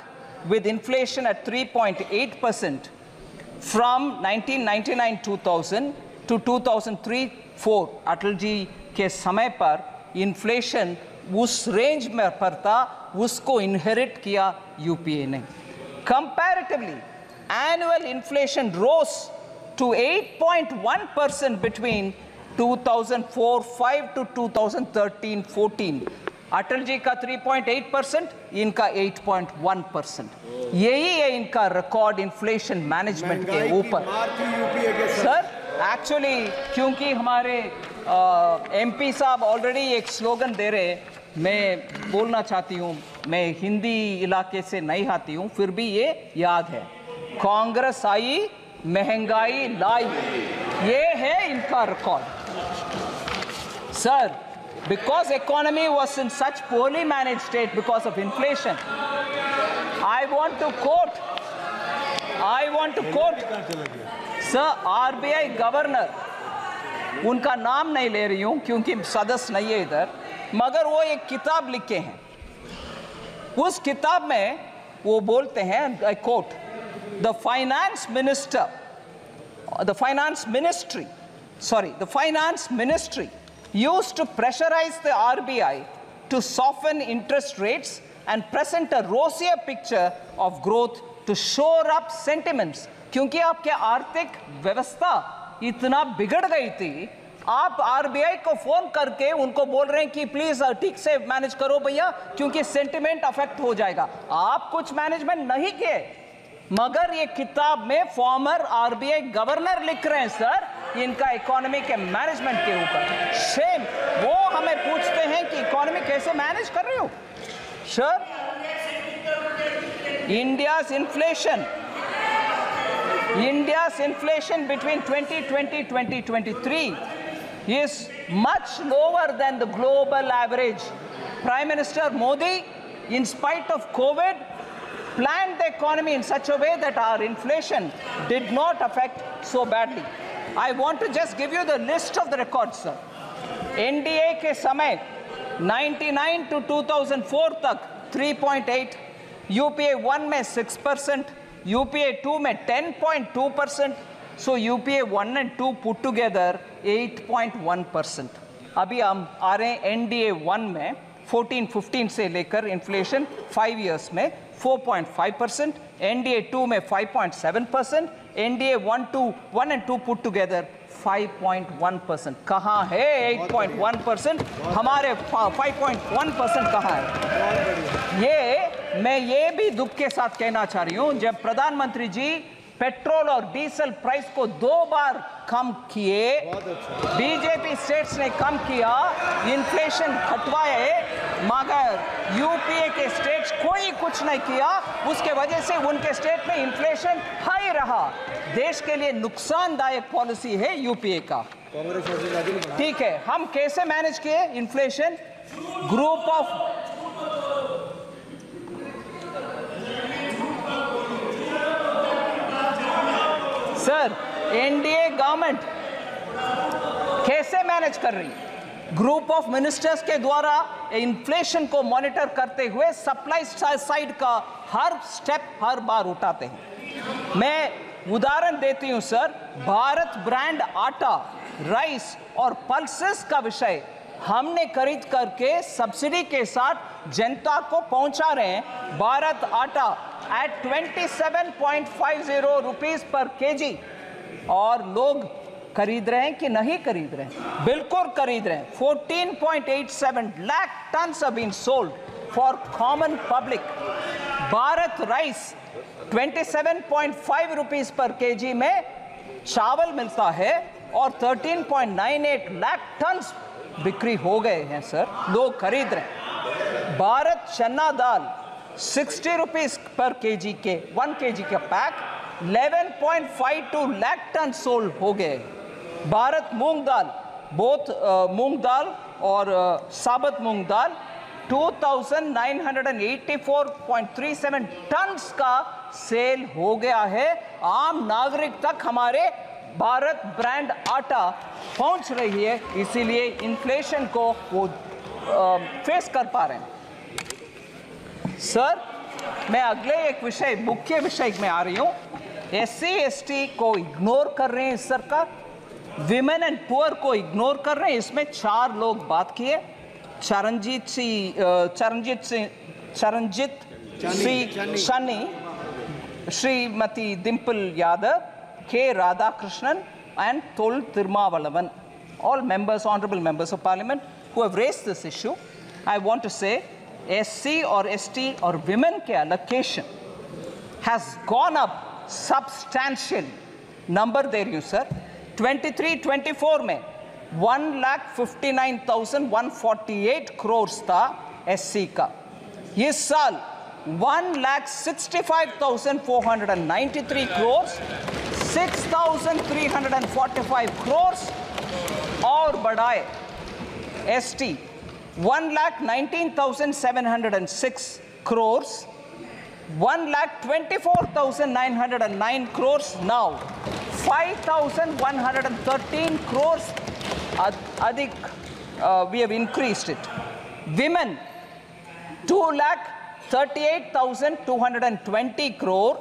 S2: with inflation at 3.8% from 1999-2000 to 2003-04. Atal ji के समय पर इन्फ्लेशन उस रेंज में पर था, उसको इनहेरिट किया UPA ने. Comparatively, annual inflation rose to 8.1% between 2004-05 to 2013-14. Atal ji का 3.8%, इनका 8.1%. यही है इनका रिकॉर्ड इन्फ्लेशन मैनेजमेंट के ऊपर. सर, एक्चुअली क्योंकि हमारे MP साहब ऑलरेडी एक स्लोगन दे रहे, मैं बोलना चाहती हूँ, मैं हिंदी इलाके से नहीं आती हूँ, फिर भी ये याद है, कांग्रेस आई महंगाई लाई, ये है इनका record. Sir, because economy was in such poorly managed state because of inflation, I want to quote sir, RBI governor, उनका नाम नहीं ले रही हूं क्योंकि सदस्य नहीं है इधर, मगर वो एक किताब लिखे हैं. उस किताब में वो बोलते हैं, I quote, the finance ministry used to pressurize the RBI to soften interest rates and present a rosier picture of growth to shore up sentiments. क्योंकि आपके आर्थिक व्यवस्था इतना बिगड़ गई थी, आप RBI को फोन करके उनको बोल रहे हैं कि प्लीज ठीक से मैनेज करो भैया, क्योंकि सेंटिमेंट अफेक्ट हो जाएगा. आप कुछ मैनेजमेंट नहीं किए, मगर ये किताब में फॉर्मर RBI गवर्नर लिख रहे हैं सर इनका इकोनॉमी के मैनेजमेंट के ऊपर. शेम. वो हमें पूछते हैं कि इकोनॉमी कैसे मैनेज कर रहे हो. Sir, India's inflation between 2020-2023 is much lower than the global average. Prime Minister Modi, in spite of COVID, planned the economy in such a way that our inflation did not affect so badly. I want to just give you the list of the records, sir. NDA के समय 99 to 2004 तक 3.8, UPA 1 में 6%, UPA 2 में 10.2%, so UPA 1 and 2 put together 8.1%. अभी हम आ रहे हैं NDA 1 में 14-15 से लेकर इन्फ्लेशन 5 years में 4.5%, NDA 2 में 5.7%, NDA 1 and 2 put together 5.1%। कहाँ है 8.1%? हमारे 5.1% कहाँ है? मैं ये भी दुख के साथ कहना चाह रही हूँ, जब प्रधानमंत्री जी पेट्रोल और डीजल प्राइस को 2 बार कम किए, बीजेपी स्टेट्स ने कम किया, इन्फ्लेशन घटवाए, मगर यूपीए के स्टेट्स कोई कुछ नहीं किया। उसके वजह से उनके स्टेट में इन्फ्लेशन हाई रहा। देश के लिए नुकसानदायक पॉलिसी है यूपीए का। ठीक है, हम कैसे मैनेज किए inflation? Group of sir, NDA government कैसे मैनेज कर रही है? ग्रुप ऑफ मिनिस्टर्स के द्वारा इन्फ्लेशन को मॉनिटर करते हुए सप्लाई साइड का हर स्टेप हर बार उठाते हैं। मैं उदाहरण देती हूं सर, भारत ब्रांड आटा, राइस और पल्सेस का विषय हमने खरीद करके सब्सिडी के साथ जनता को पहुंचा रहे हैं। भारत आटा एट 27.50 रुपीज पर केजी, और लोग खरीद रहे हैं कि नहीं खरीद रहे हैं? बिल्कुल खरीद रहे हैं। 14.87 lakh tons have been sold for common public. Bharat rice 27.5 rupees per KG में चावल मिलता है और 13.98 लाख टन्स बिक्री हो गए हैं सर, लोग खरीद रहे हैं। भारत चना दाल 60 रुपीज पर केजी के 1 केजी का पैक 11.52 लाख टन सोल्ड हो गए। भारत मूंग दाल, बोथ मूंग दाल और साबुत मूंग दाल 2984.37 टन्स का सेल हो गया है। आम नागरिक तक हमारे भारत ब्रांड आटा पहुंच रही है, इसीलिए इन्फ्लेशन को वो फेस कर पा रहे हैं। सर, मैं अगले एक विषय, मुख्य विषय में आ रही हूं। SC ST को इग्नोर कर रहे हैं सरकार, विमेन एंड पुअर को इग्नोर कर रहे हैं। इसमें 4 लोग बात किए, Charanjit Singh Shani, Shrimati Dimple Yadav, K. Radhakrishnan and Thol Thirumavalavan, all members, honorable members of parliament who have raised this issue. I want to say SC or ST or women ke allocation has gone up substantially. Number there you sir, 23-24 में 1,59,148 crores था SC का। इस साल 1,65,493 crores, 6,345 crores और बढ़ाए ST 1,19,706 crores, 1,24,909 crores now, 5,113 crores अधिक we have increased it. Women 2,38,220 crore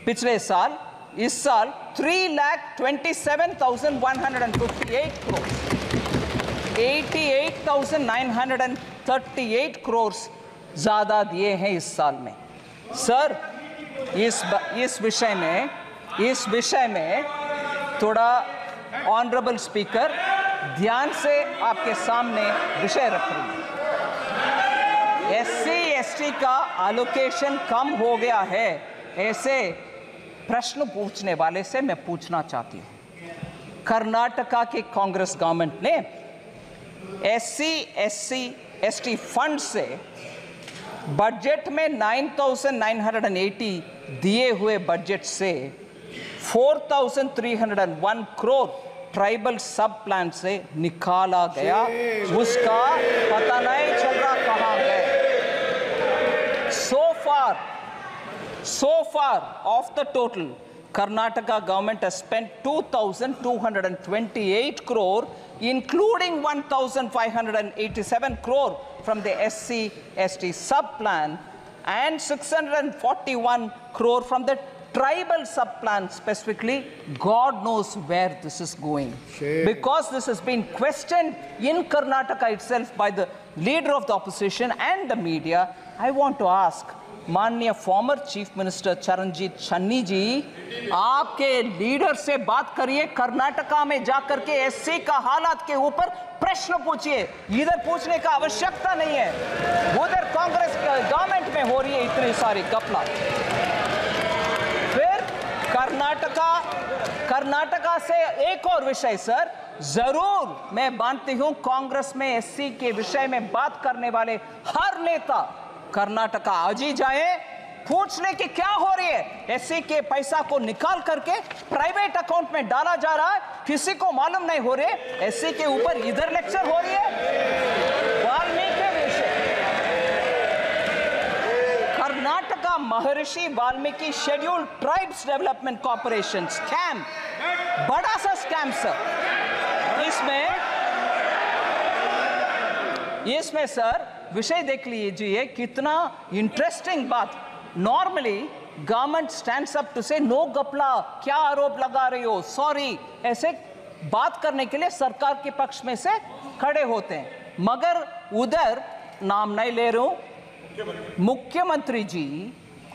S2: पिछले साल, इस साल 3,27,158 crore, 88,938 crores ज्यादा दिए हैं इस साल में। सर, इस विषय में थोड़ा ऑनरेबल स्पीकर ध्यान से आपके सामने विषय रख रही हूं। SC ST का एलोकेशन कम हो गया है, ऐसे प्रश्न पूछने वाले से मैं पूछना चाहती हूं। कर्नाटका के कांग्रेस गवर्नमेंट ने SC ST फंड से बजट में 9,980 दिए हुए बजट से 4,301 करोड़ ट्राइबल सब प्लान से निकाला गया, उसका पता नहीं चल रहा कहां गए। So far of the total, Karnataka government has spent 2,228 crore, including 1,587 crore from the SC ST sub plan and 641 crore from the tribal sub-plan specifically, God knows where this is going. Because this has been questioned in Karnataka itself by the leader of the opposition and the media, I want to ask, माननीय former chief minister Charanjit Channi ji, आपके leader से बात करिए, कर्नाटका में जाकर के SC का हालात के ऊपर प्रश्न पूछिए। इधर पूछने का आवश्यकता नहीं है, उधर कांग्रेस गवर्नमेंट में हो रही है इतनी सारी घपला। फिर कर्नाटका से एक और विषय सर, जरूर मैं मानती हूं कांग्रेस में एससी के विषय में बात करने वाले हर नेता कर्नाटका आज ही जाए, पूछ ले कि क्या हो रही है। एससी के पैसा को निकाल करके प्राइवेट अकाउंट में डाला जा रहा है, किसी को मालूम नहीं हो रहे। एससी के ऊपर इधर लेक्चर हो रही है। वाल्मीकि विषय, कर्नाटका महर्षि Valmiki scheduled tribes development corporation scam, बड़ा सा स्कैम सर। इसमें सर विषय देख लीजिए, कितना इंटरेस्टिंग बात। Normally government stands up to say no गपला, क्या आरोप लगा रही हो, सॉरी, ऐसे बात करने के लिए सरकार के पक्ष में से खड़े होते हैं। मगर उधर नाम नहीं ले रहा हूं, मुख्यमंत्री जी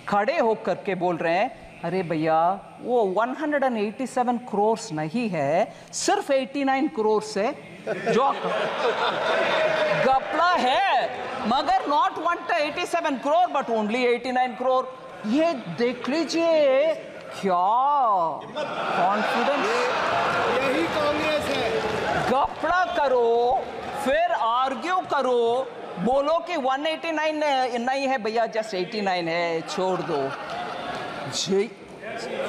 S2: खड़े होकर के बोल रहे हैं, अरे भैया वो 187 करोड़ नहीं है, सिर्फ 89 करोड़ से जो गपला है, मगर not 187 crore but only 89 crore. ये देख लीजिए क्या कॉन्फिडेंस,
S3: यही कांग्रेस है।
S2: गपला करो फिर आर्ग्यू करो, बोलो कि 189 नहीं है भैया, जस्ट 89 है, छोड़ दो।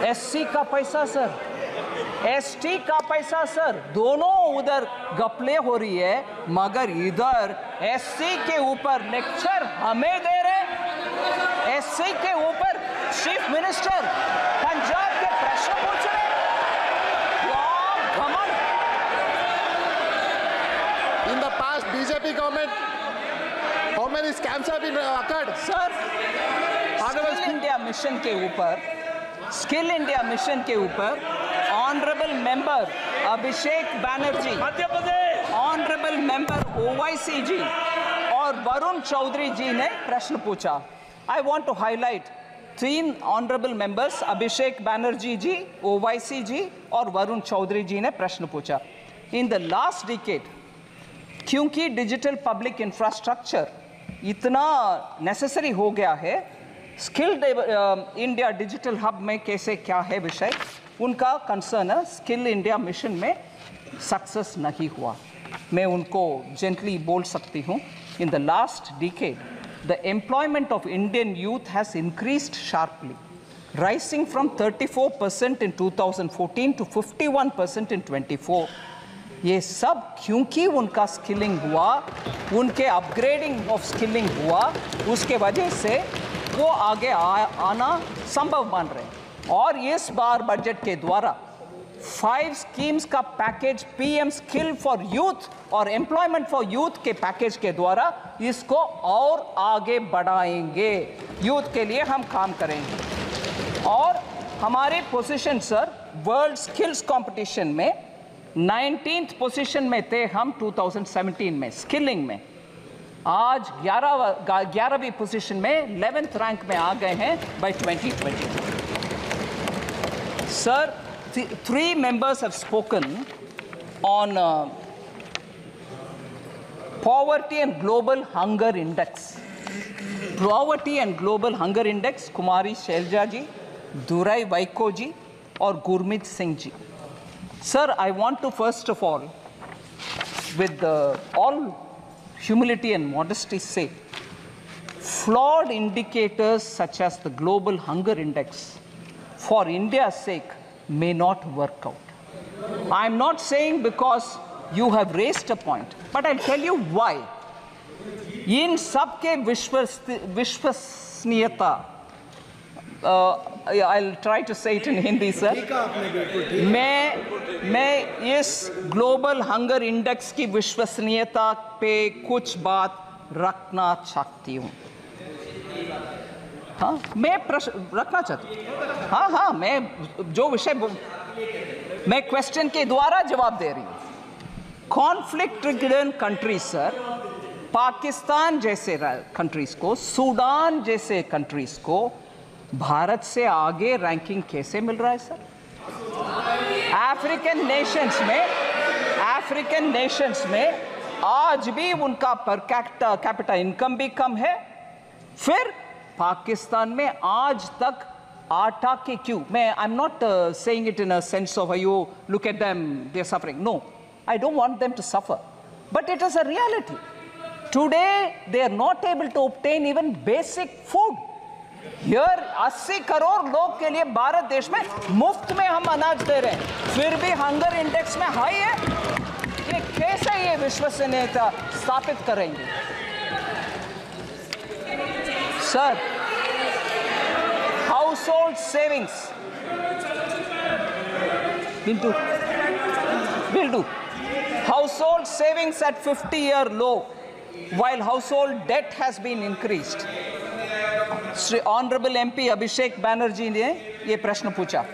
S2: एससी का पैसा सर, एसटी का पैसा सर, दोनों उधर गपले हो रही है, मगर इधर एससी के ऊपर लेक्चर हमें दे रहे। एससी के ऊपर चीफ मिनिस्टर पंजाब के प्रश्न पूछ रहे।
S4: In the past BJP government, how many scams have been occurred?
S2: Sir, skill India mission के ऊपर, स्किल इंडिया मिशन के ऊपर honourable member Abhishek Banerjee, Madhya Pradesh, honourable member Owaisi ji और वरुण चौधरी जी ने प्रश्न पूछा। I want to highlight 3 honourable members, Abhishek Banerjee ji, Owaisi ji और वरुण चौधरी जी ने प्रश्न पूछा। इन द लास्ट डिकेड, क्योंकि डिजिटल पब्लिक इंफ्रास्ट्रक्चर इतना नेसेसरी हो गया है, स्किल्ड इंडिया डिजिटल हब में कैसे क्या है विषय, उनका कंसर्न है। स्किल इंडिया मिशन में सक्सेस नहीं हुआ। मैं उनको जेंटली बोल सकती हूँ, in the last decade the employment of Indian youth has increased sharply, rising from 34% in 2014 to 51% in 24। ये सब क्योंकि उनका स्किलिंग हुआ, उनके अपग्रेडिंग ऑफ स्किलिंग हुआ, उसके वजह से वो आगे आना संभव मान रहे हैं। और इस बार बजट के द्वारा 5 स्कीम्स का package, PM skill for youth और एम्प्लॉयमेंट फॉर यूथ के पैकेज के द्वारा इसको और आगे बढ़ाएंगे। यूथ के लिए हम काम करेंगे। और हमारे position sir world skills competition में 19th पोजीशन में थे हम 2017 में स्किलिंग में। आज 11वीं पोजीशन में 11th रैंक में आ गए हैं bye 2020। Sir, 3 members have spoken on poverty and global hunger index. Poverty and global hunger index, कुमारी शैलजा जी, दुराई वाइको जी और Gurmeet Singh ji. Sir, I want to first of all, with all humility and modesty say, flawed indicators such as the global hunger index for India's sake may not work out. I'm not saying because you have raised a point, but I'll tell you why. In सबके विश्वसनीयता, I'll try to say it in Hindi, sir. मैं इस global hunger index की विश्वसनीयता पे कुछ बात रखना चाहती हूँ। हाँ, मैं प्रश्न रखना चाहता हूँ। हाँ, मैं जो विषय मैं क्वेश्चन के द्वारा जवाब दे रही हूँ। Conflict ridden countries sir, Pakistan जैसे कंट्रीज को, सूडान जैसे कंट्रीज को भारत से आगे रैंकिंग कैसे मिल रहा है सर? अफ्रीकन नेशंस में आज भी उनका पर कैपिटा इनकम भी कम है। फिर पाकिस्तान में आज तक आटा के क्यों, मैं I am not saying it in a sense of you look at them they are suffering, no, I don't want them to suffer, but it is a reality. Today they are not able to obtain even basic food. Here 80 crore लोग के लिए भारत देश में मुफ्त में हम अनाज दे रहे हैं, फिर भी हंगर इंडेक्स में हाई है। ये कैसे ये विश्वसनीयता स्थापित करेंगे sir? Household savings will do. Household savings at 50-year low, while household debt has been increased. Sri Honorable MP Abhishek Banerjee ने ये प्रश्न पूछा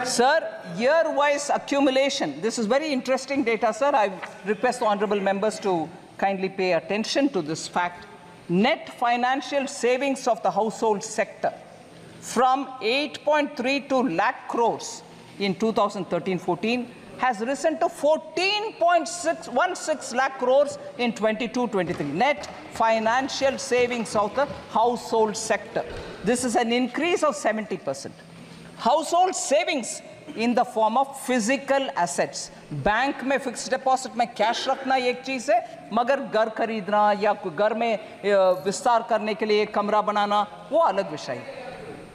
S2: sir, year-wise accumulation. This is very interesting data, sir. I request the honorable members to kindly pay attention to this fact. Net financial savings of the household sector from 8.32 lakh crores in 2013-14 has risen to 14.16 lakh crores in 22-23. Net financial savings of the household sector. This is an increase of 70%. Household savings in the form of physical assets. Bank में fixed deposit में cash रखना एक चीज है, मगर घर खरीदना या घर में विस्तार करने के लिए कमरा बनाना वो अलग विषय है।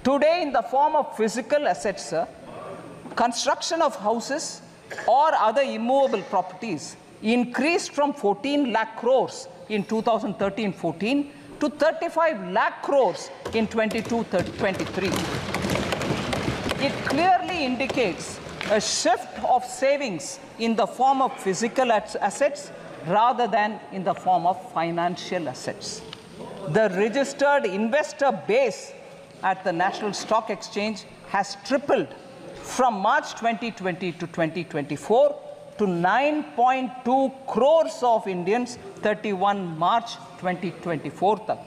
S2: Today in the form of physical assets, sir, construction of houses or other immovable properties increased from 14 lakh crores in 2013-14 to 35 lakh crores in 22-23. It clearly indicates a shift of savings in the form of physical assets rather than in the form of financial assets. The registered investor base at the National Stock Exchange has tripled from March 2020 to 2024 to 9.2 crores of Indians 31 March 2024 tak.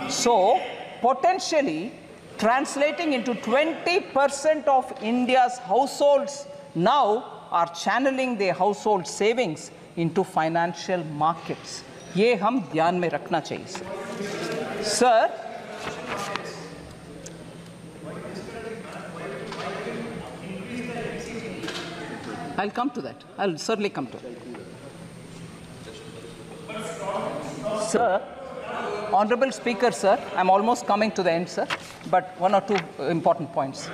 S2: So potentially translating into 20% of India's households now are channeling their household savings into financial markets. ये हम ध्यान में रखना चाहिए sir. I'll come to that. I'll certainly come to it. Sir, Honorable Speaker, sir, I'm almost coming to the end, sir, but one or two important points.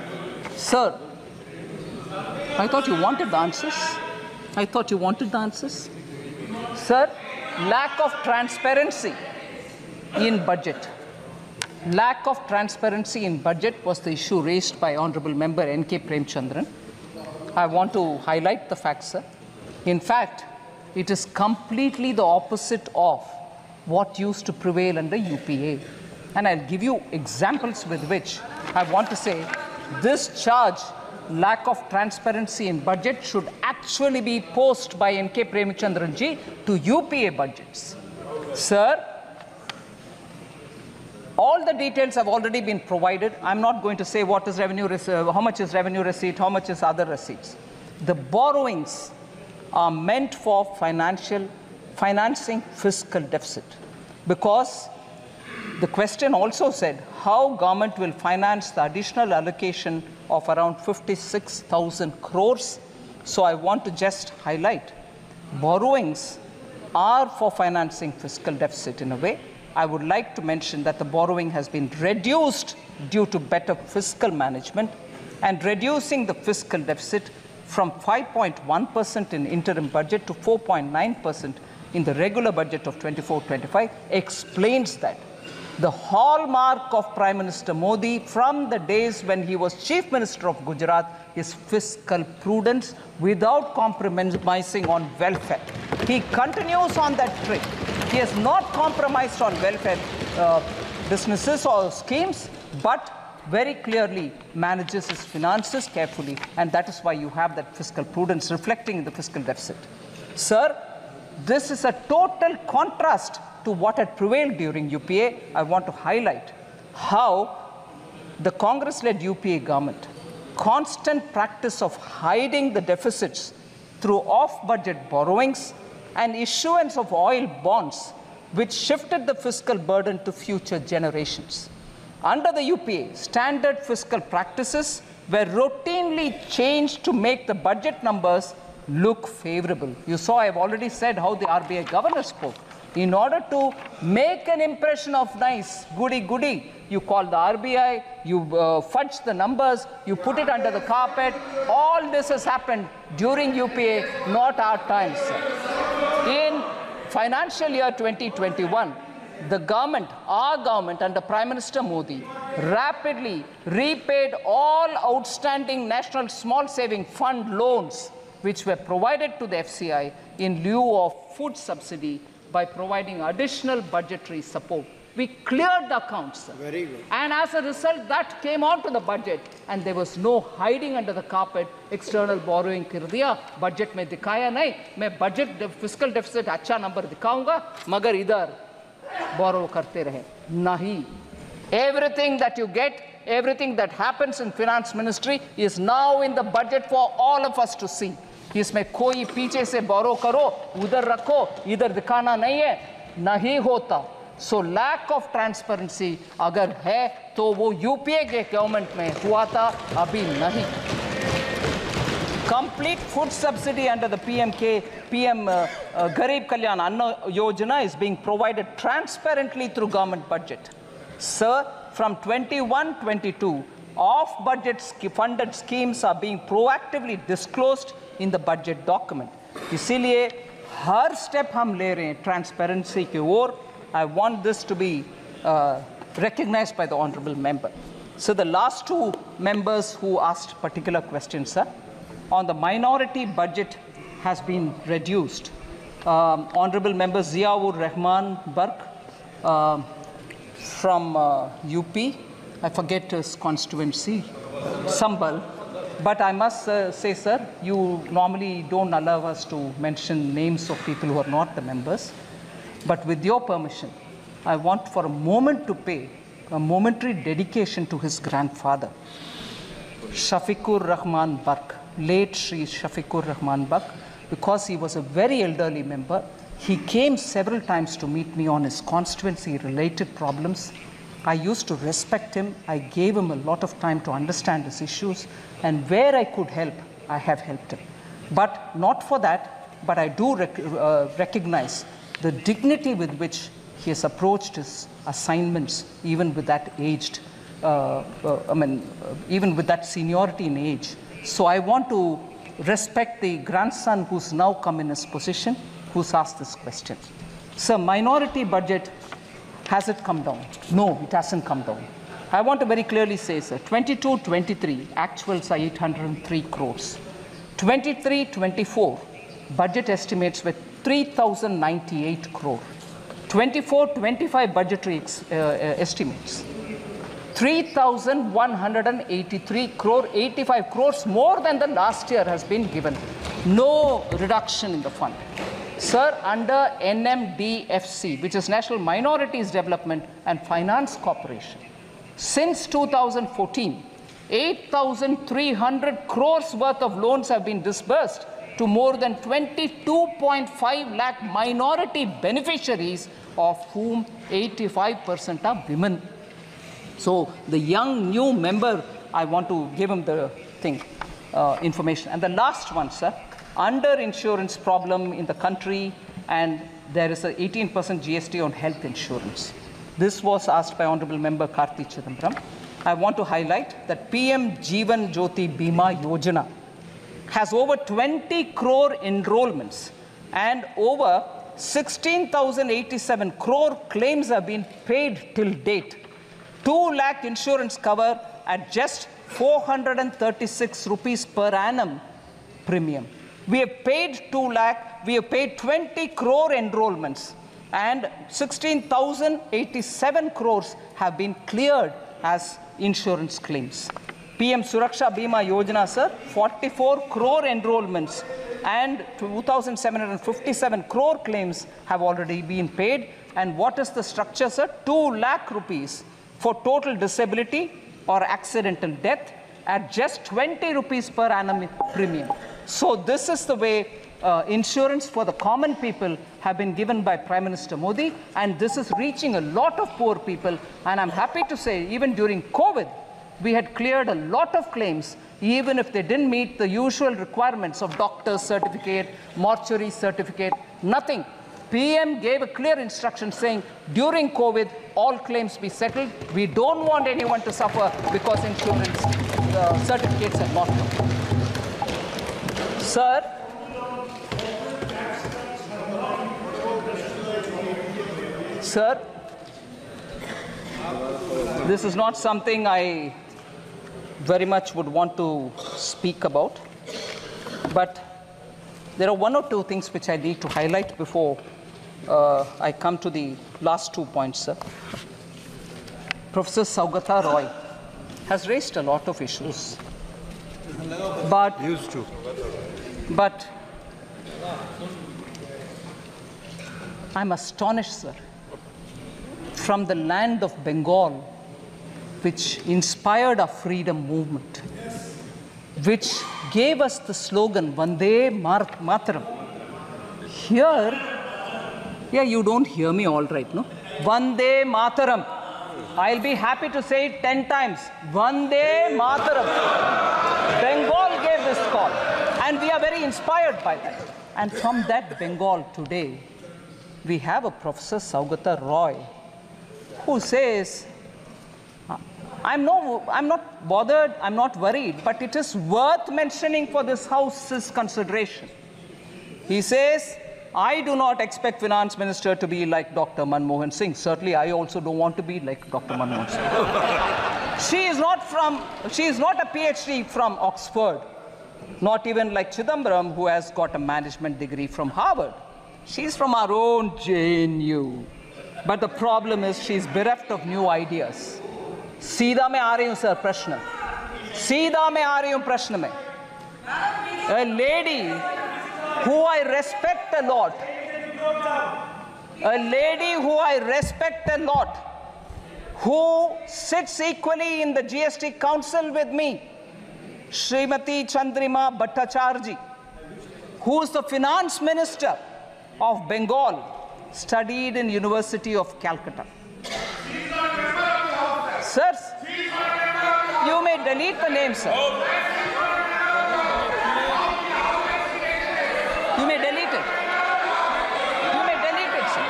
S2: Sir, I thought you wanted the answers. Sir, lack of transparency in budget. Lack of transparency in budget was the issue raised by Honorable Member N.K. Premchandran. I want to highlight the fact, sir. In fact, it is completely the opposite of what used to prevail under UPA. And I'll give you examples with which I want to say this charge, lack of transparency in budget, should actually be posed by N.K. Premchandran ji to UPA budgets. Sir, all the details have already been provided. I'm not going to say what is revenue, how much is revenue receipt, how much is other receipts. The borrowings are meant for financing fiscal deficit, because the question also said how government will finance the additional allocation of around 56,000 crores. So I want to just highlight borrowings are for financing fiscal deficit in a way. I would like to mention that the borrowing has been reduced due to better fiscal management, and reducing the fiscal deficit from 5.1% in interim budget to 4.9% in the regular budget of 24-25 explains that. The hallmark of Prime Minister Modi from the days when he was Chief Minister of Gujarat is fiscal prudence without compromising on welfare. He continues on that track. He has not compromised on welfare businesses or schemes, but very clearly manages his finances carefully, and that is why you have that fiscal prudence reflecting in the fiscal deficit. Sir, this is a total contrast to what had prevailed during UPA. I want to highlight how the Congress-led UPA government, constant practice of hiding the deficits through off-budget borrowings and issuance of oil bonds, which shifted the fiscal burden to future generations. Under the UPA, standard fiscal practices were routinely changed to make the budget numbers look favorable. You saw, I've already said how the RBI governor spoke. In order to make an impression of nice, goody-goody, you call the RBI, you fudge the numbers, you put it under the carpet. All this has happened during UPA, not our times, sir. In financial year 2021, the government, our government under Prime Minister Modi, rapidly repaid all outstanding National Small Saving Fund loans which were provided to the FCI in lieu of food subsidy by providing additional budgetary support. We cleared the accounts, sir.
S3: Very good.
S2: And as a result, that came onto the budget, and there was no hiding under the carpet. External borrowing कर दिया, budget में दिखाया नहीं. मैं budget fiscal deficit अच्छा number दिखाऊंगा, मगर इधर borrow करते रहे. नहीं. Everything that you get, everything that happens in finance ministry is now in the budget for all of us to see. इसमें कोई पीछे से borrow करो, उधर रखो, इधर दिखाना नहीं है, नहीं होता. So lack of transparency अगर है तो वो यूपीए के गवर्नमेंट में हुआ था, अभी नहीं. Complete food subsidy under the PM Garib Kalyan Anna Yojana is being provided transparently through government budget. Sir, from 21-22, off-budget funded schemes are being proactively disclosed in the budget document. इसीलिए हर step हम ले रहे हैं transparency की ओर. I want this to be recognized by the honorable member. So the last two members who asked particular questions, sir, on the minority budget has been reduced. Honorable member Ziaur Rahman Bark from UP, I forget his constituency, Sambal. But I must say, sir, you normally don't allow us to mention names of people who are not the members. But with your permission, I want for a moment to pay a momentary dedication to his grandfather, Shafiqur Rahman Bark, late Shri Shafiqur Rahman Bark, because he was a very elderly member. He came several times to meet me on his constituency-related problems. I used to respect him. I gave him a lot of time to understand his issues, and where I could help, I have helped him. But not for that, but I do recognize the dignity with which he has approached his assignments, even with that even with that seniority in age. So I want to respect the grandson who's now come in his position, who's asked this question. Sir, minority budget, has it come down? No, it hasn't come down. I want to very clearly say, sir, 22-23, actuals are 803 crores. 23-24, budget estimates were 3,098 crore. 24-25 budgetary estimates, 3,183 crore, 85 crores more than the last year has been given. No reduction in the fund. Sir, under NMDFC, which is National Minorities Development and Finance Corporation, since 2014, 8,300 crores worth of loans have been disbursed to more than 22.5 lakh minority beneficiaries, of whom 85% are women. So the young new member, I want to give him the information. And the last one, sir, under-insurance problem in the country, and there is an 18% GST on health insurance. This was asked by Honorable Member Karthi Chidambaram. I want to highlight that PM Jeevan Jyoti Bima Yojana has over 20 crore enrollments, and over 16,087 crore claims have been paid till date. 2 lakh insurance cover at just 436 rupees per annum premium. We have paid 2 lakh, we have paid 20 crore enrollments. and 16,087 crores have been cleared as insurance claims. PM Suraksha Bima Yojana, sir, 44 crore enrollments and 2,757 crore claims have already been paid. And what is the structure, sir? 2 lakh rupees for total disability or accidental death at just 20 rupees per annum premium. So this is the way insurance for the common people have been given by Prime Minister Modi, and this is reaching a lot of poor people. And I'm happy to say, even during COVID, we had cleared a lot of claims, even if they didn't meet the usual requirements of doctor's certificate, mortuary certificate, nothing. PM gave a clear instruction saying, during COVID, all claims be settled. We don't want anyone to suffer because insurance certificates have not come. Sir, this is not something I very much would want to speak about, but there are 1 or 2 things which I need to highlight before I come to the last 2 points, sir. Professor Saugata Roy has raised a lot of issues, but I'm astonished, sir, from the land of Bengal, which inspired our freedom movement, which gave us the slogan, Vande Mataram. Here, you don't hear me all right, no? Vande Mataram. I'll be happy to say it 10 times. Vande Mataram. Bengal gave this call, and we are very inspired by that. And from that Bengal today, we have a Professor Saugata Roy, who says, I'm not bothered, I'm not worried, but it is worth mentioning for this House's consideration. He says, I do not expect Finance Minister to be like Dr. Manmohan Singh. Certainly, I also don't want to be like Dr. Manmohan Singh. She is not a PhD from Oxford, not even like Chidambaram, who has got a management degree from Harvard. She's from our own JNU. But the problem is she's bereft of new ideas. सीधा मैं आ रही हूं sir प्रश्न सीधा मैं आ रही हूं प्रश्न में a lady who I respect a lot who sits equally in the GST council with me, Srimati Chandrima Bhattacharya, who is the finance minister of Bengal, studied in University of Calcutta. Sir, you may delete the name, sir. You may delete it. You may delete it, sir.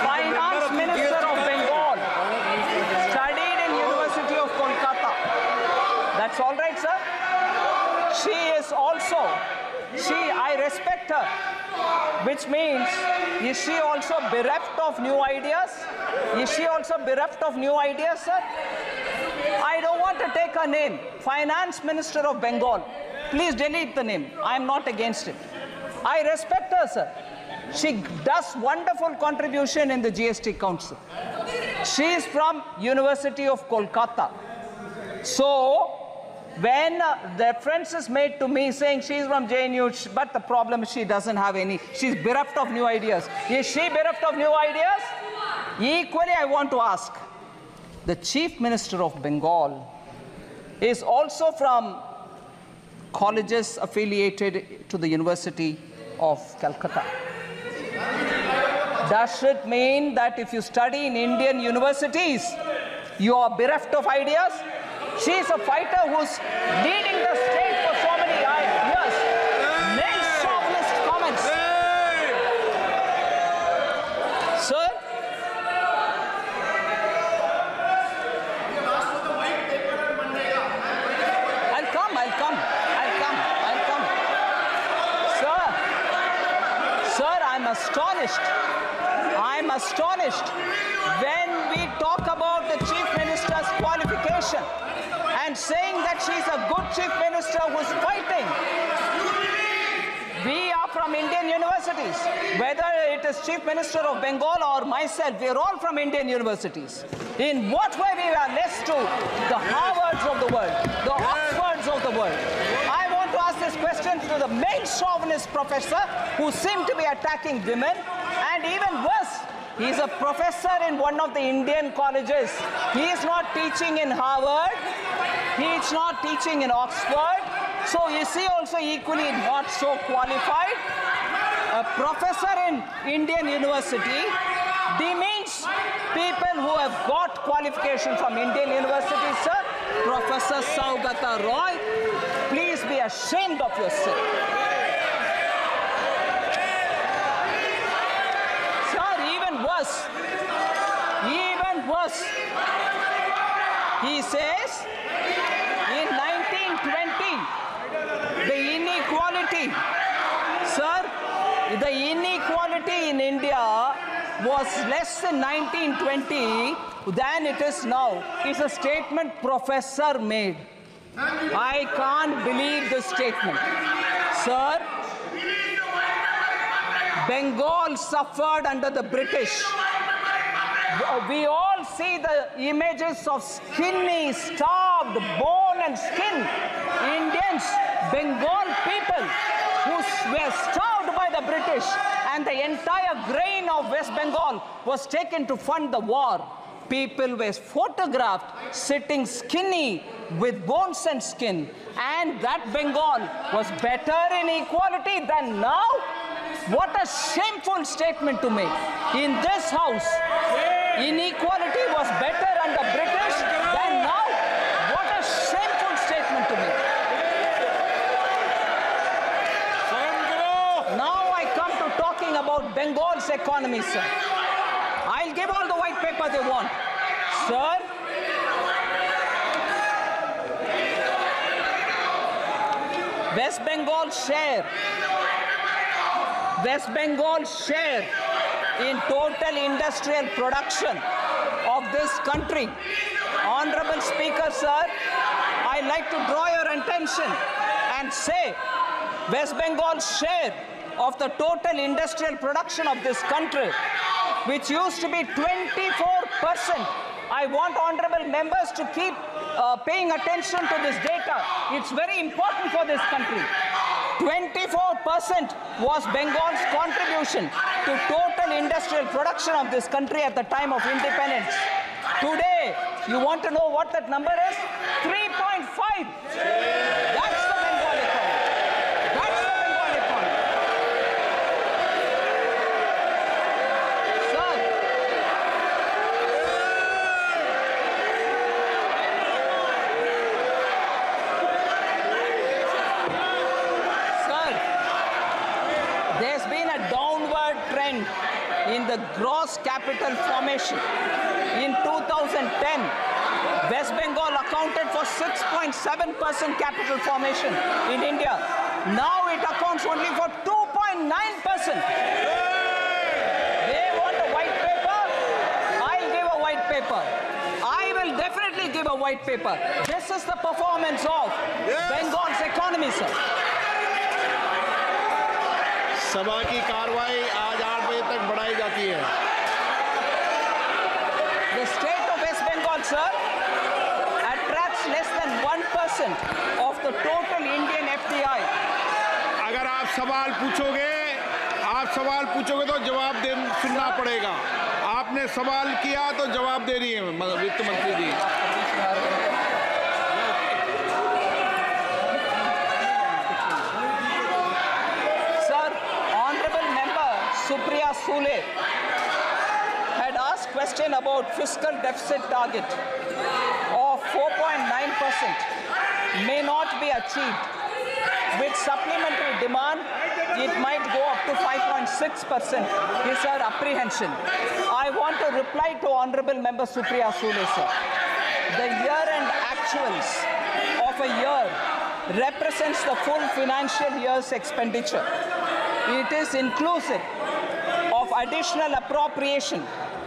S2: Finance Minister of Bengal, studied in University of Kolkata. That's all right, sir. She is also, I respect her, which means, is she also bereft of new ideas? Is she also bereft of new ideas, sir? I don't want to take her name. Finance Minister of Bengal. Please delete the name. I am not against it. I respect her, sir. She does wonderful contribution in the GST Council. She is from University of Kolkata. So, when the reference is made to me saying she's from JNU, but the problem is she doesn't have any, she's bereft of new ideas. Is she bereft of new ideas? Equally, I want to ask, the Chief Minister of Bengal is also from colleges affiliated to the University of Calcutta. Does it mean that if you study in Indian universities, you are bereft of ideas? She is a fighter who's leading the state for so many years. Makes chauvinist comments. Sir? I'll come. Sir, I'm astonished when we talk about the Chief Minister's qualification and saying that she's a good Chief Minister who's fighting. We are from from Indian universities. Whether it is Chief Minister of Bengal or myself, we are all from Indian universities. In what way we are less to the Harvards of the world, the Oxfords of the world? I want to ask this question to the main chauvinist professor who seem to be attacking women, and even worse, he is a professor in one of the Indian colleges. He is not teaching in Harvard. He is not teaching in Oxford. So is he also equally not so qualified? A professor in Indian university demeans people who have got qualification from Indian universities, sir. Professor Saugata Roy, please be ashamed of yourself. Even worse, he says in 1920, the inequality, sir, the inequality in India was less in 1920 than it is now. It's a statement professor made. I can't believe this statement. Sir, Bengal suffered under the British. We all see the images of skinny, starved, bone and skin Indians, Bengal people who were starved by the British, and the entire grain of West Bengal was taken to fund the war. People were photographed sitting skinny with bones and skin, and that Bengal was better in equality than now. What a shameful statement to make. In this house, inequality was better under British than now. What a shameful statement to make. Now I come to talking about Bengal's economy, sir. I'll give all the white paper they want. Sir, West Bengal's share in total industrial production of this country. Honorable Speaker, sir, I'd like to draw your attention and say West Bengal's share of the total industrial production of this country, which used to be 24%. I want honorable members to keep paying attention to this data. It's very important for this country. 24% was Bengal's contribution to total industrial production of this country at the time of independence. Today, you want to know what that number is? 3.5. That's the Bengal economy. That's the Bengal economy. There's been a downward trend in the gross capital formation. In 2010, West Bengal accounted for 6.7% capital formation in India. Now it accounts only for 2.9%. They want a white paper. I'll give a white paper. I will definitely give a white paper. This is the performance of Bengal's economy, sir.
S4: सभा की कार्रवाई आज 8 बजे तक बढ़ाई जाती है.
S2: The state of West Bengal, sir, attracts less than 1% of the total Indian FDI.
S1: अगर आप सवाल पूछोगे तो जवाब सुनना पड़ेगा. आपने सवाल किया तो जवाब दे रही है वित्त मंत्री जी.
S2: Supriya Sule had asked question about fiscal deficit target of 4.9% may not be achieved. With supplementary demand, it might go up to 5.6%. Is our apprehension. I want to reply to Honorable Member Supriya Sule, sir. The year-end actuals of a year represents the full financial year's expenditure. It is inclusive of additional appropriation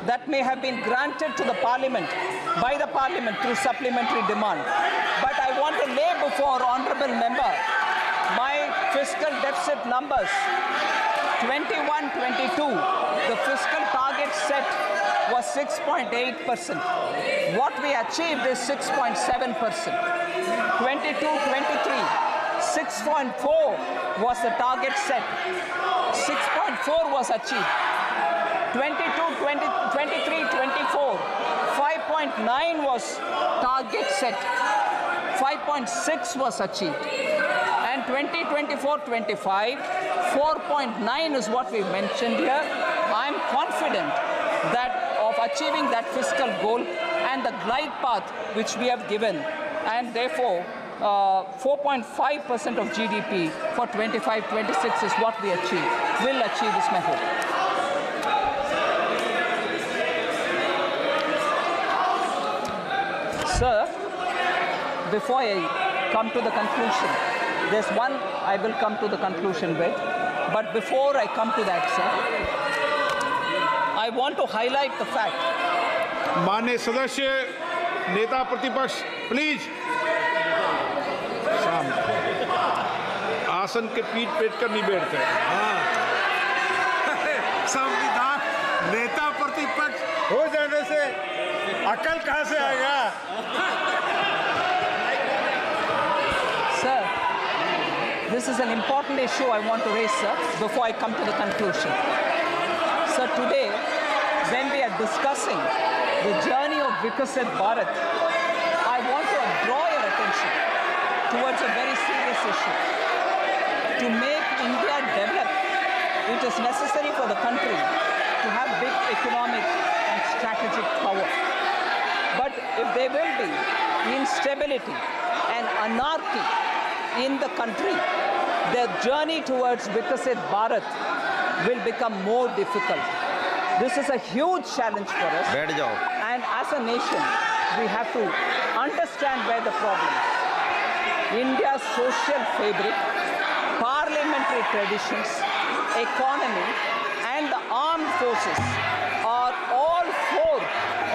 S2: that may have been granted to the Parliament by the Parliament through supplementary demand. But I want to lay before honorable member my fiscal deficit numbers. 21-22, the fiscal target set was 6.8%. What we achieved is 6.7%. 22-23, 6.4 was the target set. 6.4 was achieved. 23-24, 5.9 was target set. 5.6 was achieved. And 2024-25, 4.9 is what we mentioned here. I'm confident that of achieving that fiscal goal and the glide path which we have given, and therefore 4.5% of GDP for 25-26 is what we achieve. Will achieve is my hope. Sir, before I come to the conclusion, there's one I will come to the conclusion with, but before I come to that, sir, I want to highlight the fact.
S1: माननीय सदस्य, नेता प्रतिपक्ष, please आसन के पीठ पेट कर नहीं बैठते।
S5: संविधान नेता प्रतिपक्ष हो जाने से अकल कहां से आएगा?
S2: Sir, this is an important issue I want to raise, sir, before I come to the conclusion. Sir, today, when we are discussing the journey of Vikasit Bharat, I want to draw your attention towards a very serious issue. To make India develop, it is necessary for the country to have big economic and strategic power. But if there will be instability and anarchy in the country, the journey towards Vikasit Bharat will become more difficult. This is a huge challenge for us. And as a nation, we have to understand where the problem is. India's social fabric, parliamentary traditions, economy, and the armed forces are all four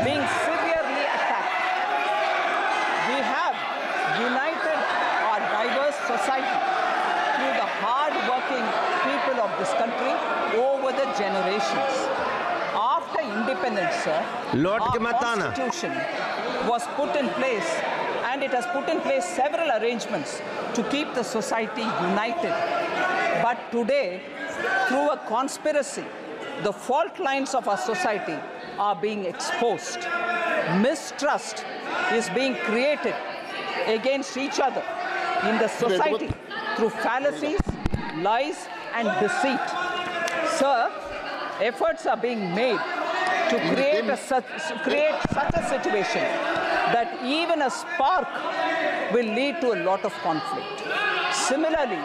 S2: being severely attacked. We have united our diverse society through the hard-working people of this country over the generations. After independence, sir, our constitution was put in place, and it has put in place several arrangements to keep the society united. But today, through a conspiracy, the fault lines of our society are being exposed. Mistrust is being created against each other in the society through fallacies, lies, and deceit. Sir, efforts are being made to create such a situation that even a spark will lead to a lot of conflict. Similarly,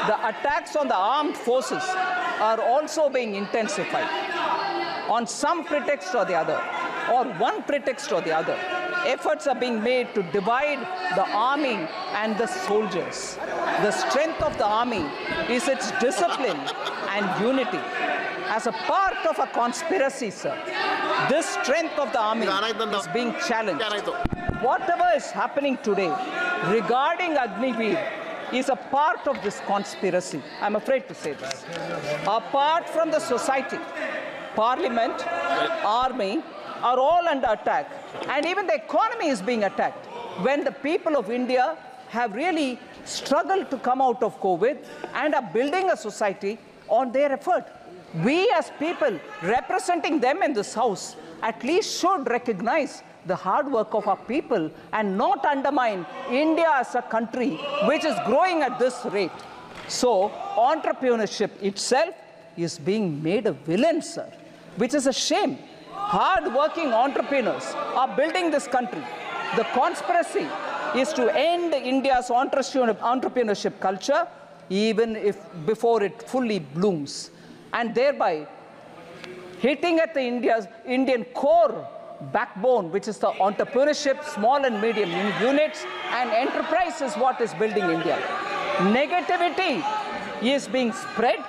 S2: the attacks on the armed forces are also being intensified on some pretext or the other, or one pretext or the other. Efforts are being made to divide the army and the soldiers. The strength of the army is its discipline and unity. As a part of a conspiracy, sir, this strength of the army is being challenged. Whatever is happening today regarding Agniveer is a part of this conspiracy. I'm afraid to say this. Apart from the society, parliament, army are all under attack, and even the economy is being attacked. When the people of India have really struggled to come out of COVID and are building a society on their effort, we as people representing them in this house at least should recognize the hard work of our people and not undermine India as a country which is growing at this rate. So entrepreneurship itself is being made a villain, sir, which is a shame. Hard-working entrepreneurs are building this country. The conspiracy is to end India's entrepreneurship culture even if before it fully blooms, and thereby hitting at the Indian core backbone, which is the entrepreneurship, small and medium units, and enterprise is what is building India. Negativity is being spread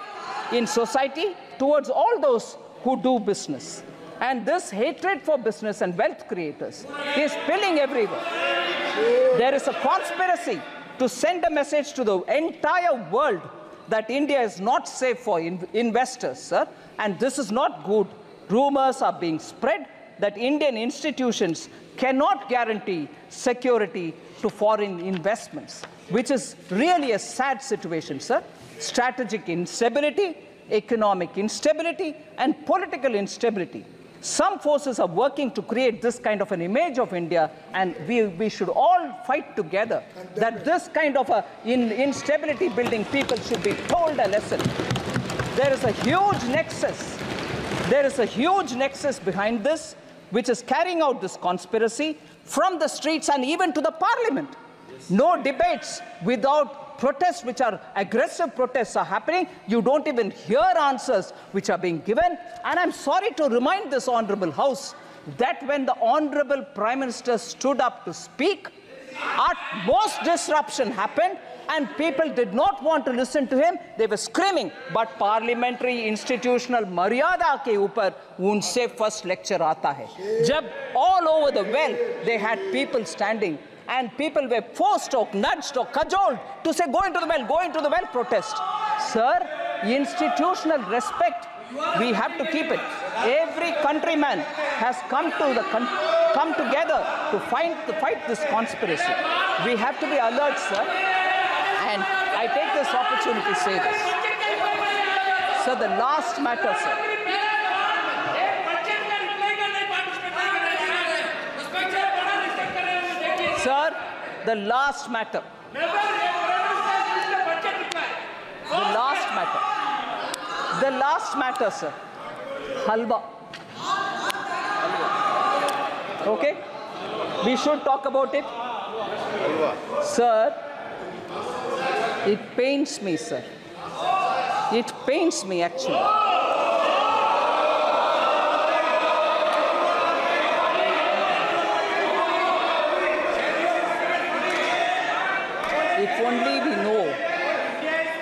S2: in society towards all those who do business. And this hatred for business and wealth creators is spilling everywhere. There is a conspiracy to send a message to the entire world that India is not safe for investors, sir, and this is not good. Rumors are being spread that Indian institutions cannot guarantee security to foreign investments, which is really a sad situation, sir. Strategic instability, economic instability, and political instability. Some forces are working to create this kind of an image of India, and we should all fight together that this kind of instability building people should be told a lesson. There is a huge nexus. There is a huge nexus behind this, which is carrying out this conspiracy from the streets and even to the parliament. No debates without protests, which are aggressive protests, are happening. You don't even hear answers which are being given. And I'm sorry to remind this honorable House that when the honorable Prime Minister stood up to speak, at most disruption happened, and people did not want to listen to him. They were screaming, but parliamentary institutional maryada ke upar unse first lecture aata hai. Jab all over the well, they had people standing, and people were forced or nudged or cajoled to say, go into the well, protest. Sir, institutional respect, we have to keep it. Every countryman has come together to fight this conspiracy. We have to be alert, sir. And I take this opportunity to say this. So the last matter, sir. Sir, the last matter. The last matter, sir. Halwa. Okay? We should talk about it. Sir, it pains me, sir. It pains me, actually.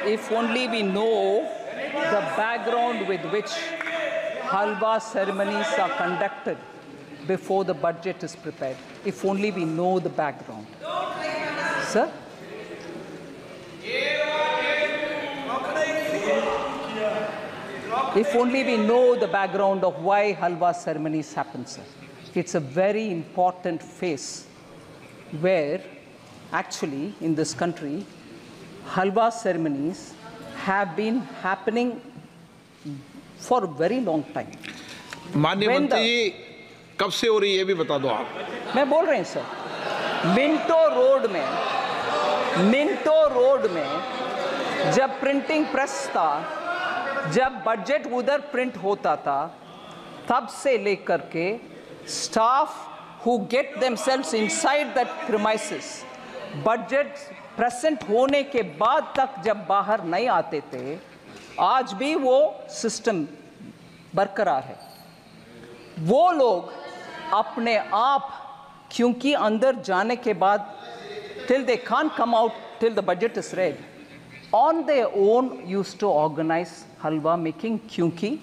S2: If only we know the background with which halwa ceremonies are conducted before the budget is prepared. If only we know the background. Sir? If only we know the background of why halwa ceremonies happen, sir. It's a very important phase where actually in this country, halwa ceremonies have been happening for a very long time.
S1: माननीय मंत्री जी, कब से हो रही है ये भी बता दो आप।
S2: मैं बोल रहे हैं सर, मिंटो रोड में जब प्रिंटिंग प्रेस था, जब बजट उधर प्रिंट होता था, तब से लेकर के staff who get themselves inside that premises, budget present होने के बाद तक जब बाहर नहीं आते थे, आज भी वो सिस्टम बरकरार है। वो लोग अपने आप, क्योंकि अंदर जाने के बाद till they can't come out till the budget is read, on their own used to organize halwa making, क्योंकि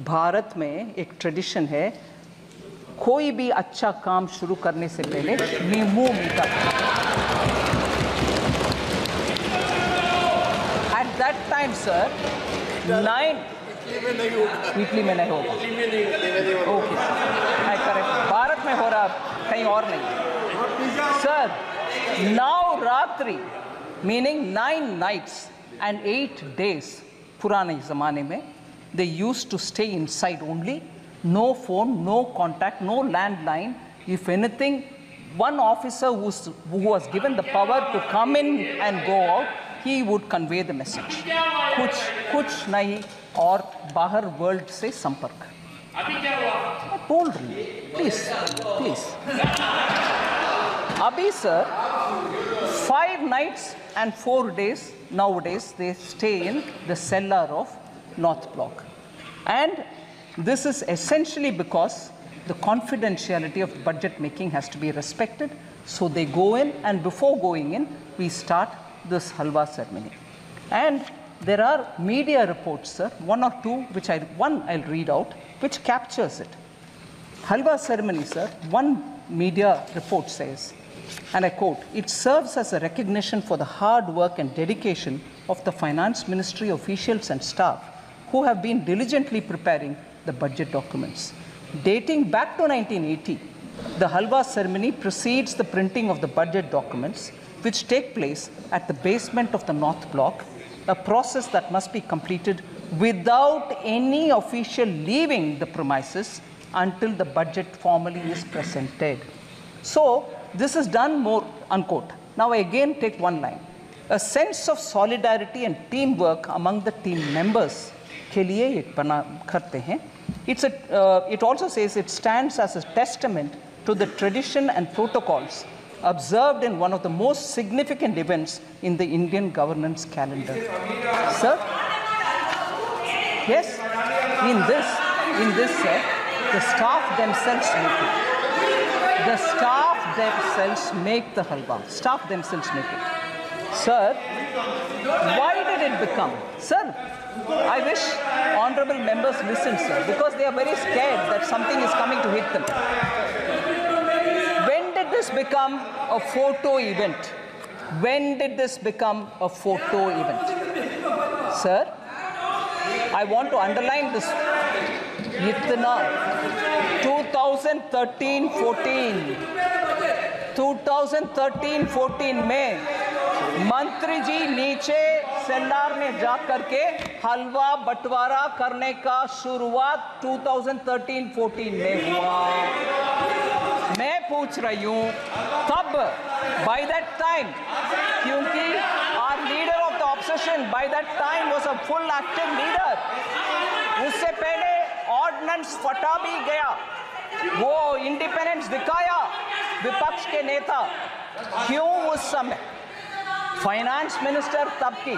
S2: भारत में एक ट्रेडिशन है, कोई भी अच्छा काम शुरू करने से पहले नींबू मीठा। At that time, sir, Italy में नहीं होगा। ओके, मैं करेक्ट, भारत में हो रहा, कहीं और नहीं। Sir, Navratri meaning 9 nights and 8 days पुराने ज़माने में they used to stay inside only, no phone, no contact, no landline. If anything, one officer who was given the power to come in and go out, he would convey the message. कुछ नहीं और बाहर world से संपर्क। मैं बोल रही हूँ, प्लीज। अभी sir 5 nights and 4 days nowadays they stay in the cellar of North Block, and this is essentially because the confidentiality of budget making has to be respected. So they go in, and before going in, we start this halwa ceremony. And there are media reports, sir, one or two, which I'll read out, which captures it. Halwa ceremony, sir, one media report says, and I quote, "It serves as a recognition for the hard work and dedication of the Finance Ministry officials and staff who have been diligently preparing the budget documents. Dating back to 1980, the Halwa ceremony precedes the printing of the budget documents, which take place at the basement of the North Block, a process that must be completed without any official leaving the premises until the budget formally is presented. So, this is done more, unquote. Now, I again take one line. A sense of solidarity and teamwork among the team members के लिए ये बना करते हैं. It also says it stands as a testament to the tradition and protocols observed in one of the most significant events in the Indian governance calendar. Sir? Yes? In this, sir, the staff themselves make it. The staff themselves make the halwa. Staff themselves make it. Sir, why did it become? Sir, I wish honorable members listen, sir, because they are very scared that something is coming to hit them. When did this become a photo event? When did this become a photo event? Sir, I want to underline this. 2013-14 में मंत्री जी नीचे सेल्लार में जा करके हलवा बंटवारा करने का शुरुआत 2013-14 में हुआ. मैं पूछ रही हूँ तब by that time, क्योंकि our leader of the opposition by that time was a full active leader. उससे पहले ऑर्डिनेंस फटा भी गया, वो इंडिपेंडेंस दिखाया विपक्ष के नेता. क्यों उस समय फाइनेंस मिनिस्टर तब की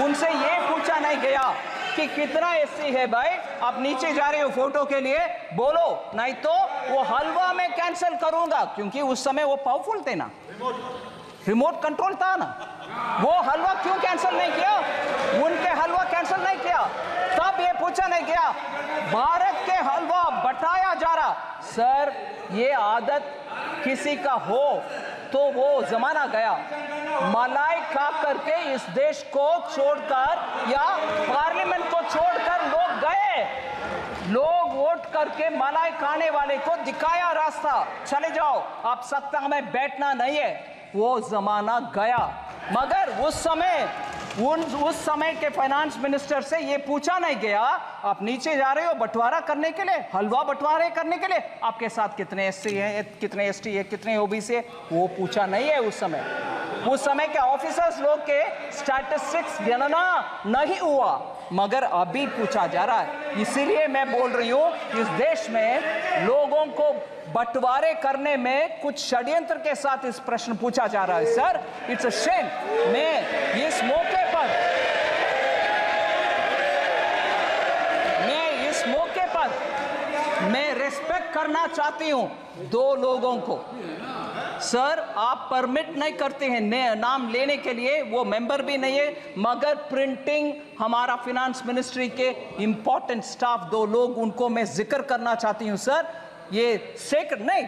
S2: उनसे ये पूछा नहीं गया कि कितना एससी है भाई, आप नीचे जा रहे हो फोटो के लिए, बोलो नहीं तो वो हलवा में कैंसिल करूंगा, क्योंकि उस समय वो पावरफुल थे ना, रिमोट कंट्रोल था ना. वो हलवा क्यों कैंसिल नहीं किया? उनके हलवा कैंसिल नहीं किया, तब ये पूछा नहीं गया. भारत के हलवा बटाया जा रहा. सर, ये आदत किसी का हो तो वो जमाना गया. मलाई खा करके इस देश को छोड़कर या पार्लियामेंट को छोड़कर लोग गए. लोग वोट करके मलाई खाने वाले को दिखाया रास्ता, चले जाओ, आप सत्ता में बैठना नहीं है. वो जमाना गया. मगर उस समय के फाइनेंस मिनिस्टर से ये पूछा नहीं गया आप नीचे जा रहे हो बंटवारा करने के लिए, हलवा बंटवारे करने के लिए, आपके साथ कितने एससी हैं, कितने एसटी है, कितने ओबीसी है, वो पूछा नहीं है. उस समय के ऑफिसर्स लोग के स्टैटिस्टिक्स गणना नहीं हुआ, मगर अभी पूछा जा रहा है. इसीलिए मैं बोल रही हूँ इस देश में लोगों को बंटवारे करने में कुछ षड्यंत्र के साथ इस प्रश्न पूछा जा रहा है. Sir, it's a shame. मैं इस मौके पर मैं रिस्पेक्ट करना चाहती हूं दो लोगों को. सर, आप परमिट नहीं करते हैं नाम लेने के लिए, वो मेंबर भी नहीं है, मगर प्रिंटिंग हमारा फिनेंस मिनिस्ट्री के इंपॉर्टेंट स्टाफ दो लोग, उनको मैं जिक्र करना चाहती हूं. सर, ये सेक्रेट नहीं,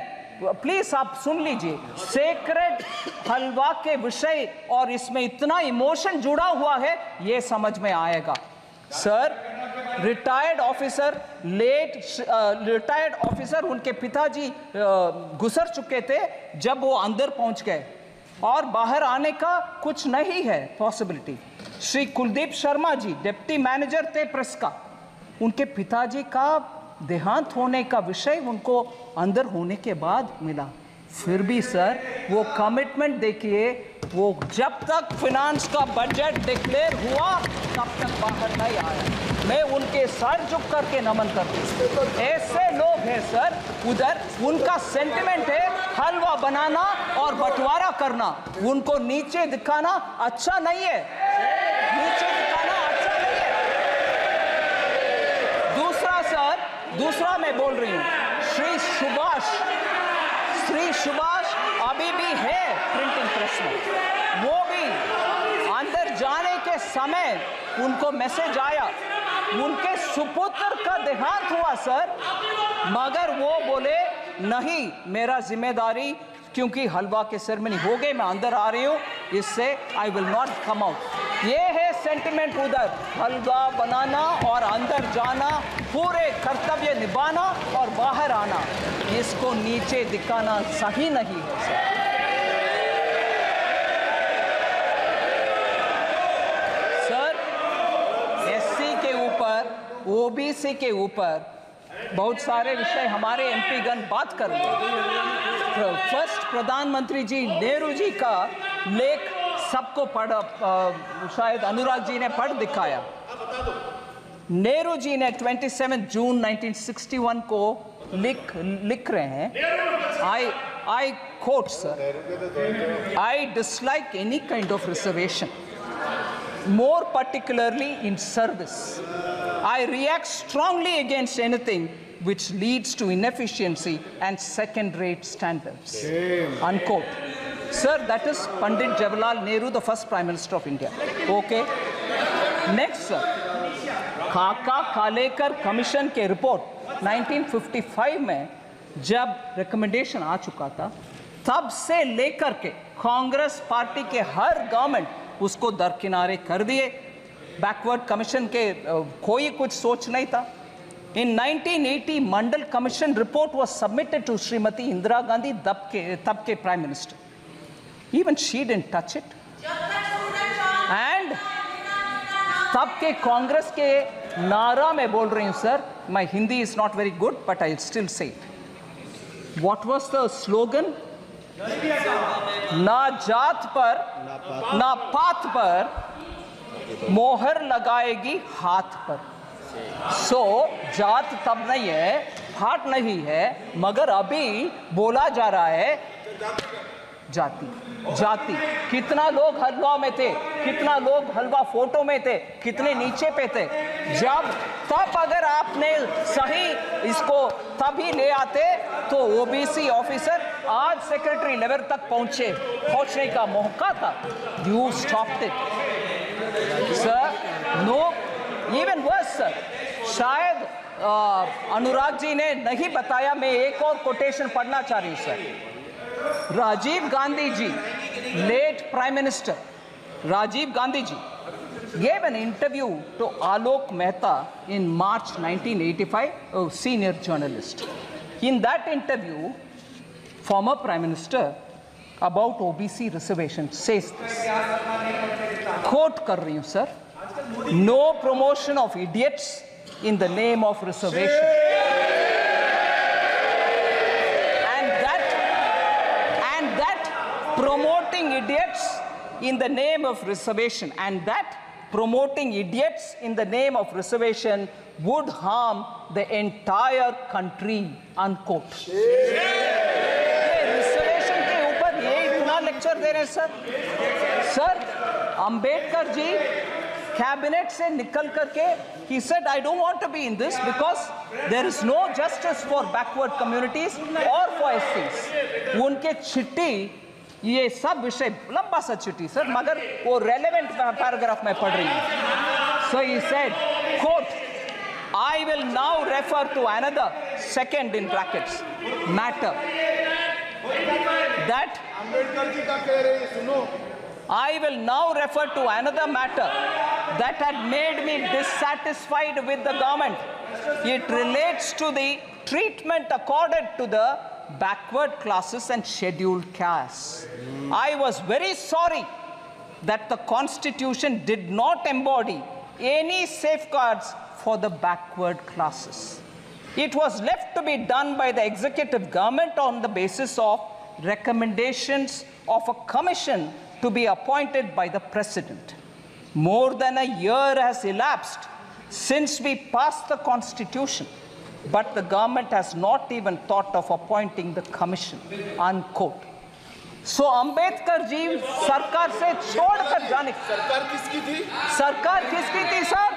S2: प्लीज आप सुन लीजिए, सेक्रेट हलवा के विषय और इसमें इतना इमोशन जुड़ा हुआ है, ये समझ में आएगा. सर, रिटायर्ड ऑफिसर उनके पिताजी गुजर चुके थे जब वो अंदर पहुंच गए और बाहर आने का कुछ नहीं है possibility. Shri Kuldeep Sharma ji deputy manager थे प्रेस का, उनके पिताजी का देहांत होने का विषय उनको अंदर होने के बाद मिला. फिर भी सर, वो कमिटमेंट देखिए, वो जब तक फिनांस का बजट डिक्लेयर हुआ तब तक बाहर नहीं आया. मैं उनके सर झुक करके नमन करती हूँ. ऐसे लोग हैं सर, उधर उनका सेंटिमेंट है हलवा बनाना और बंटवारा करना, उनको नीचे दिखाना अच्छा नहीं है. नीचे दिखाना अच्छा नहीं है. दूसरा मैं बोल रही हूँ, श्री सुभाष अभी भी है प्रिंटिंग प्रेस में. वो भी अंदर जाने के समय उनको मैसेज आया, उनके सुपुत्र का देहांत हुआ सर, मगर वो बोले नहीं, मेरा जिम्मेदारी, क्योंकि हलवा के सेरेमनी हो गई, मैं अंदर आ रही हूँ, इससे I will not come out. ये है सेंटिमेंट उधर, हलवा बनाना और अंदर जाना, पूरे कर्तव्य निभाना और बाहर आना, इसको नीचे दिखाना सही नहीं है सर। एससी के ऊपर, ओबीसी के ऊपर बहुत सारे विषय हमारे एमपी गण बात कर रहे हैं। फर्स्ट प्रधानमंत्री जी नेहरू जी का लेख सबको शायद अनुराग जी ने पढ़ दिखाया। नेहरू जी ने 27 जून 1961 को लिख रहे हैं, I quote sir, I dislike any kind of reservation, more particularly in service. I react strongly against anything which leads to inefficiency and second-rate standards. Unquote. Sir, that is Pandit Jawaharlal Nehru, the first Prime Minister of India. Okay. Next, sir. खाका खालेकर commission के report 1955 में जब recommendation आ चुका था, तब से लेकर के कांग्रेस पार्टी के हर गवर्नमेंट उसको दरकिनारे कर दिए। बैकवर्ड कमीशन के कोई कुछ सोच नहीं था। In 1980, Mandal Commission report was submitted to Srimati Indira Gandhi, तब के Prime Minister. Even she didn't touch it. And तब के कांग्रेस के नारा में बोल रही हूँ sir, my Hindi is not very good, but I'll still say it. What was the slogan? ना जात पर, ना पात पर, मोहर लगाएगी हाथ पर। सो जात तब नहीं है, पात नहीं है, मगर अभी बोला जा रहा है जाति, जाति। कितना लोग हलवा में थे, कितना लोग हलवा फोटो में थे, कितने नीचे पे थे। जब तब अगर आपने सही इसको तभी ले आते तो ओबीसी ऑफिसर आज सेक्रेटरी लेवल तक पहुंचने का मौका था। You stopped it sir. No, even worse sir, शायद अनुराग जी ने नहीं बताया, मैं एक और कोटेशन पढ़ना चाह रही हूँ sir. Rajiv Gandhi ji, late Prime Minister, Rajiv Gandhi ji gave an interview to Alok Mehta in March 1985, a senior journalist. In that interview, former Prime Minister about OBC reservation says this, quote कर रही हूँ sir, no promotion of idiots in the name of reservation. Promoting idiots in the name of reservation, and that promoting idiots in the name of reservation would harm the entire country, unquote. Reservation के ऊपर ये इतना lecture दे रहे हैं sir. Ambedkar ji cabinet से निकल करके he said I don't want to be in this because there is no justice for backward communities or for SCs. उनके चिट्ठी, ये सब विषय लंबा सा चिट्ठी सर, मगर वो रेलेवेंट पैराग्राफ में पढ़ रही हूँ। So he said, quote, I will now refer to another, second in brackets, matter that I will now refer to another matter that had made me dissatisfied with the government. It relates to the treatment accorded to the backward classes and scheduled castes. I was very sorry that the Constitution did not embody any safeguards for the backward classes. It was left to be done by the executive government on the basis of recommendations of a commission to be appointed by the President. More than a year has elapsed since we passed the Constitution, but the government has not even thought of appointing the commission, unquote. So Ambedkar ji सरकार से छोड़कर जाने, सरकार किसकी थी? सरकार किसकी थी sir?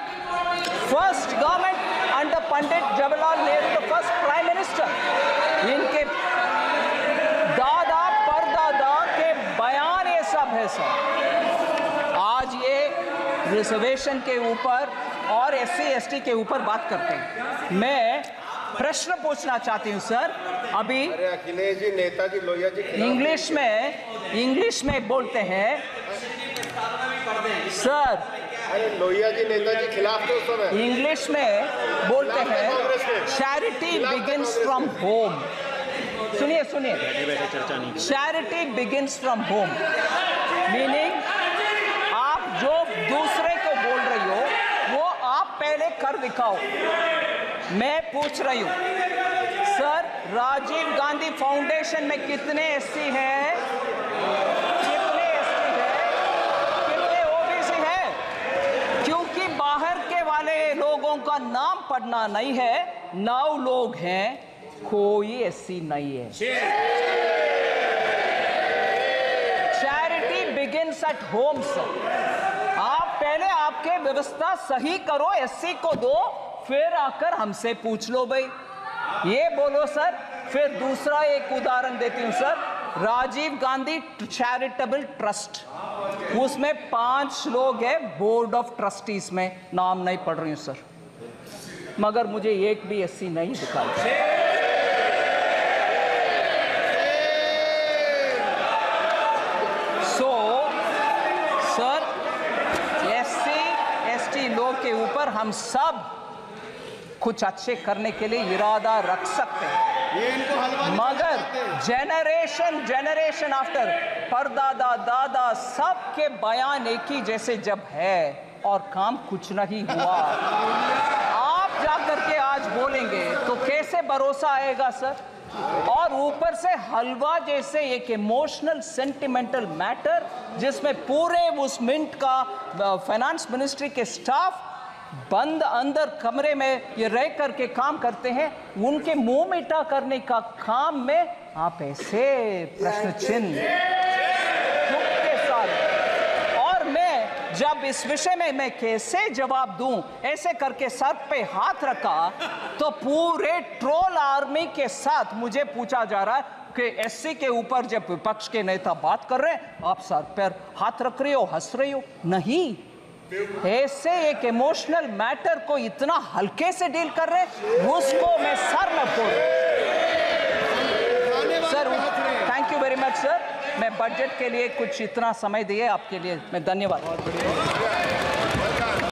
S2: First government under Pandit Jawaharlal Nehru, the first Prime Minister. इनके दादा परदादा के बयान ये सब है सर। आज ये रिजर्वेशन के ऊपर और SC/ST के ऊपर बात करते हैं। मैं प्रश्न पूछना चाहती हूँ सर। अभी
S4: अखिलेश जी, नेताजी, लोहिया जी इंग्लिश में बोलते हैं सर, अरे लोहिया जी नेताजी खिलाफ थे उस समय।
S2: इंग्लिश में बोलते हैं चैरिटी बिगिंस फ्रॉम होम। सुनिए सुनिए, charity begins from home meaning आप जो दूसरे को बोल रही हो वो आप पहले कर दिखाओ। मैं पूछ रही हूं सर, राजीव गांधी फाउंडेशन में कितने एससी हैं, कितने एसटी हैं, कितने ओबीसी हैं? क्योंकि बाहर के वाले लोगों का नाम पढ़ना नहीं है, 9 लोग हैं, कोई एससी नहीं है। Charity begins at home sir. आप पहले आपके व्यवस्था सही करो, एससी को दो, फिर आकर हमसे पूछ लो भाई। ये बोलो सर। फिर दूसरा एक उदाहरण देती हूं sir, Rajiv Gandhi charitable trust, उसमें 5 लोग हैं बोर्ड ऑफ ट्रस्टीज में, नाम नहीं पढ़ रही हूं सर, मगर मुझे एक भी एससी नहीं दिखाई। सो सर, एससी एसटी लोग के ऊपर हम सब कुछ अच्छे करने के लिए इरादा रख सकते हैं, मगर जनरेशन आफ्टर परदादा दादा सबके बयान एक ही जैसे जब है और काम कुछ नहीं हुआ, आप जाकर के आज बोलेंगे तो कैसे भरोसा आएगा सर? और ऊपर से हलवा जैसे एक इमोशनल सेंटिमेंटल मैटर जिसमें पूरे उस मिंट का फाइनेंस मिनिस्ट्री के स्टाफ बंद अंदर कमरे में ये रह करके काम करते हैं, उनके मुंह मीठा करने का काम में आप ऐसे प्रश्न चिन्ह के साथ। और मैं जब इस विषय में मैं कैसे जवाब दूं, ऐसे करके सर पे हाथ रखा तो पूरे ट्रोल आर्मी के साथ मुझे पूछा जा रहा है कि एससी के ऊपर जब विपक्ष के नेता बात कर रहे हैं आप सर पर हाथ रख रही हो, हंस रही हो। नहीं, ऐसे एक इमोशनल मैटर को इतना हल्के से डील कर रहे हैं, उसको मैं सर न फोड़। Sir thank you very much sir, मैं बजट के लिए कुछ इतना समय दिए आपके लिए मैं धन्यवाद।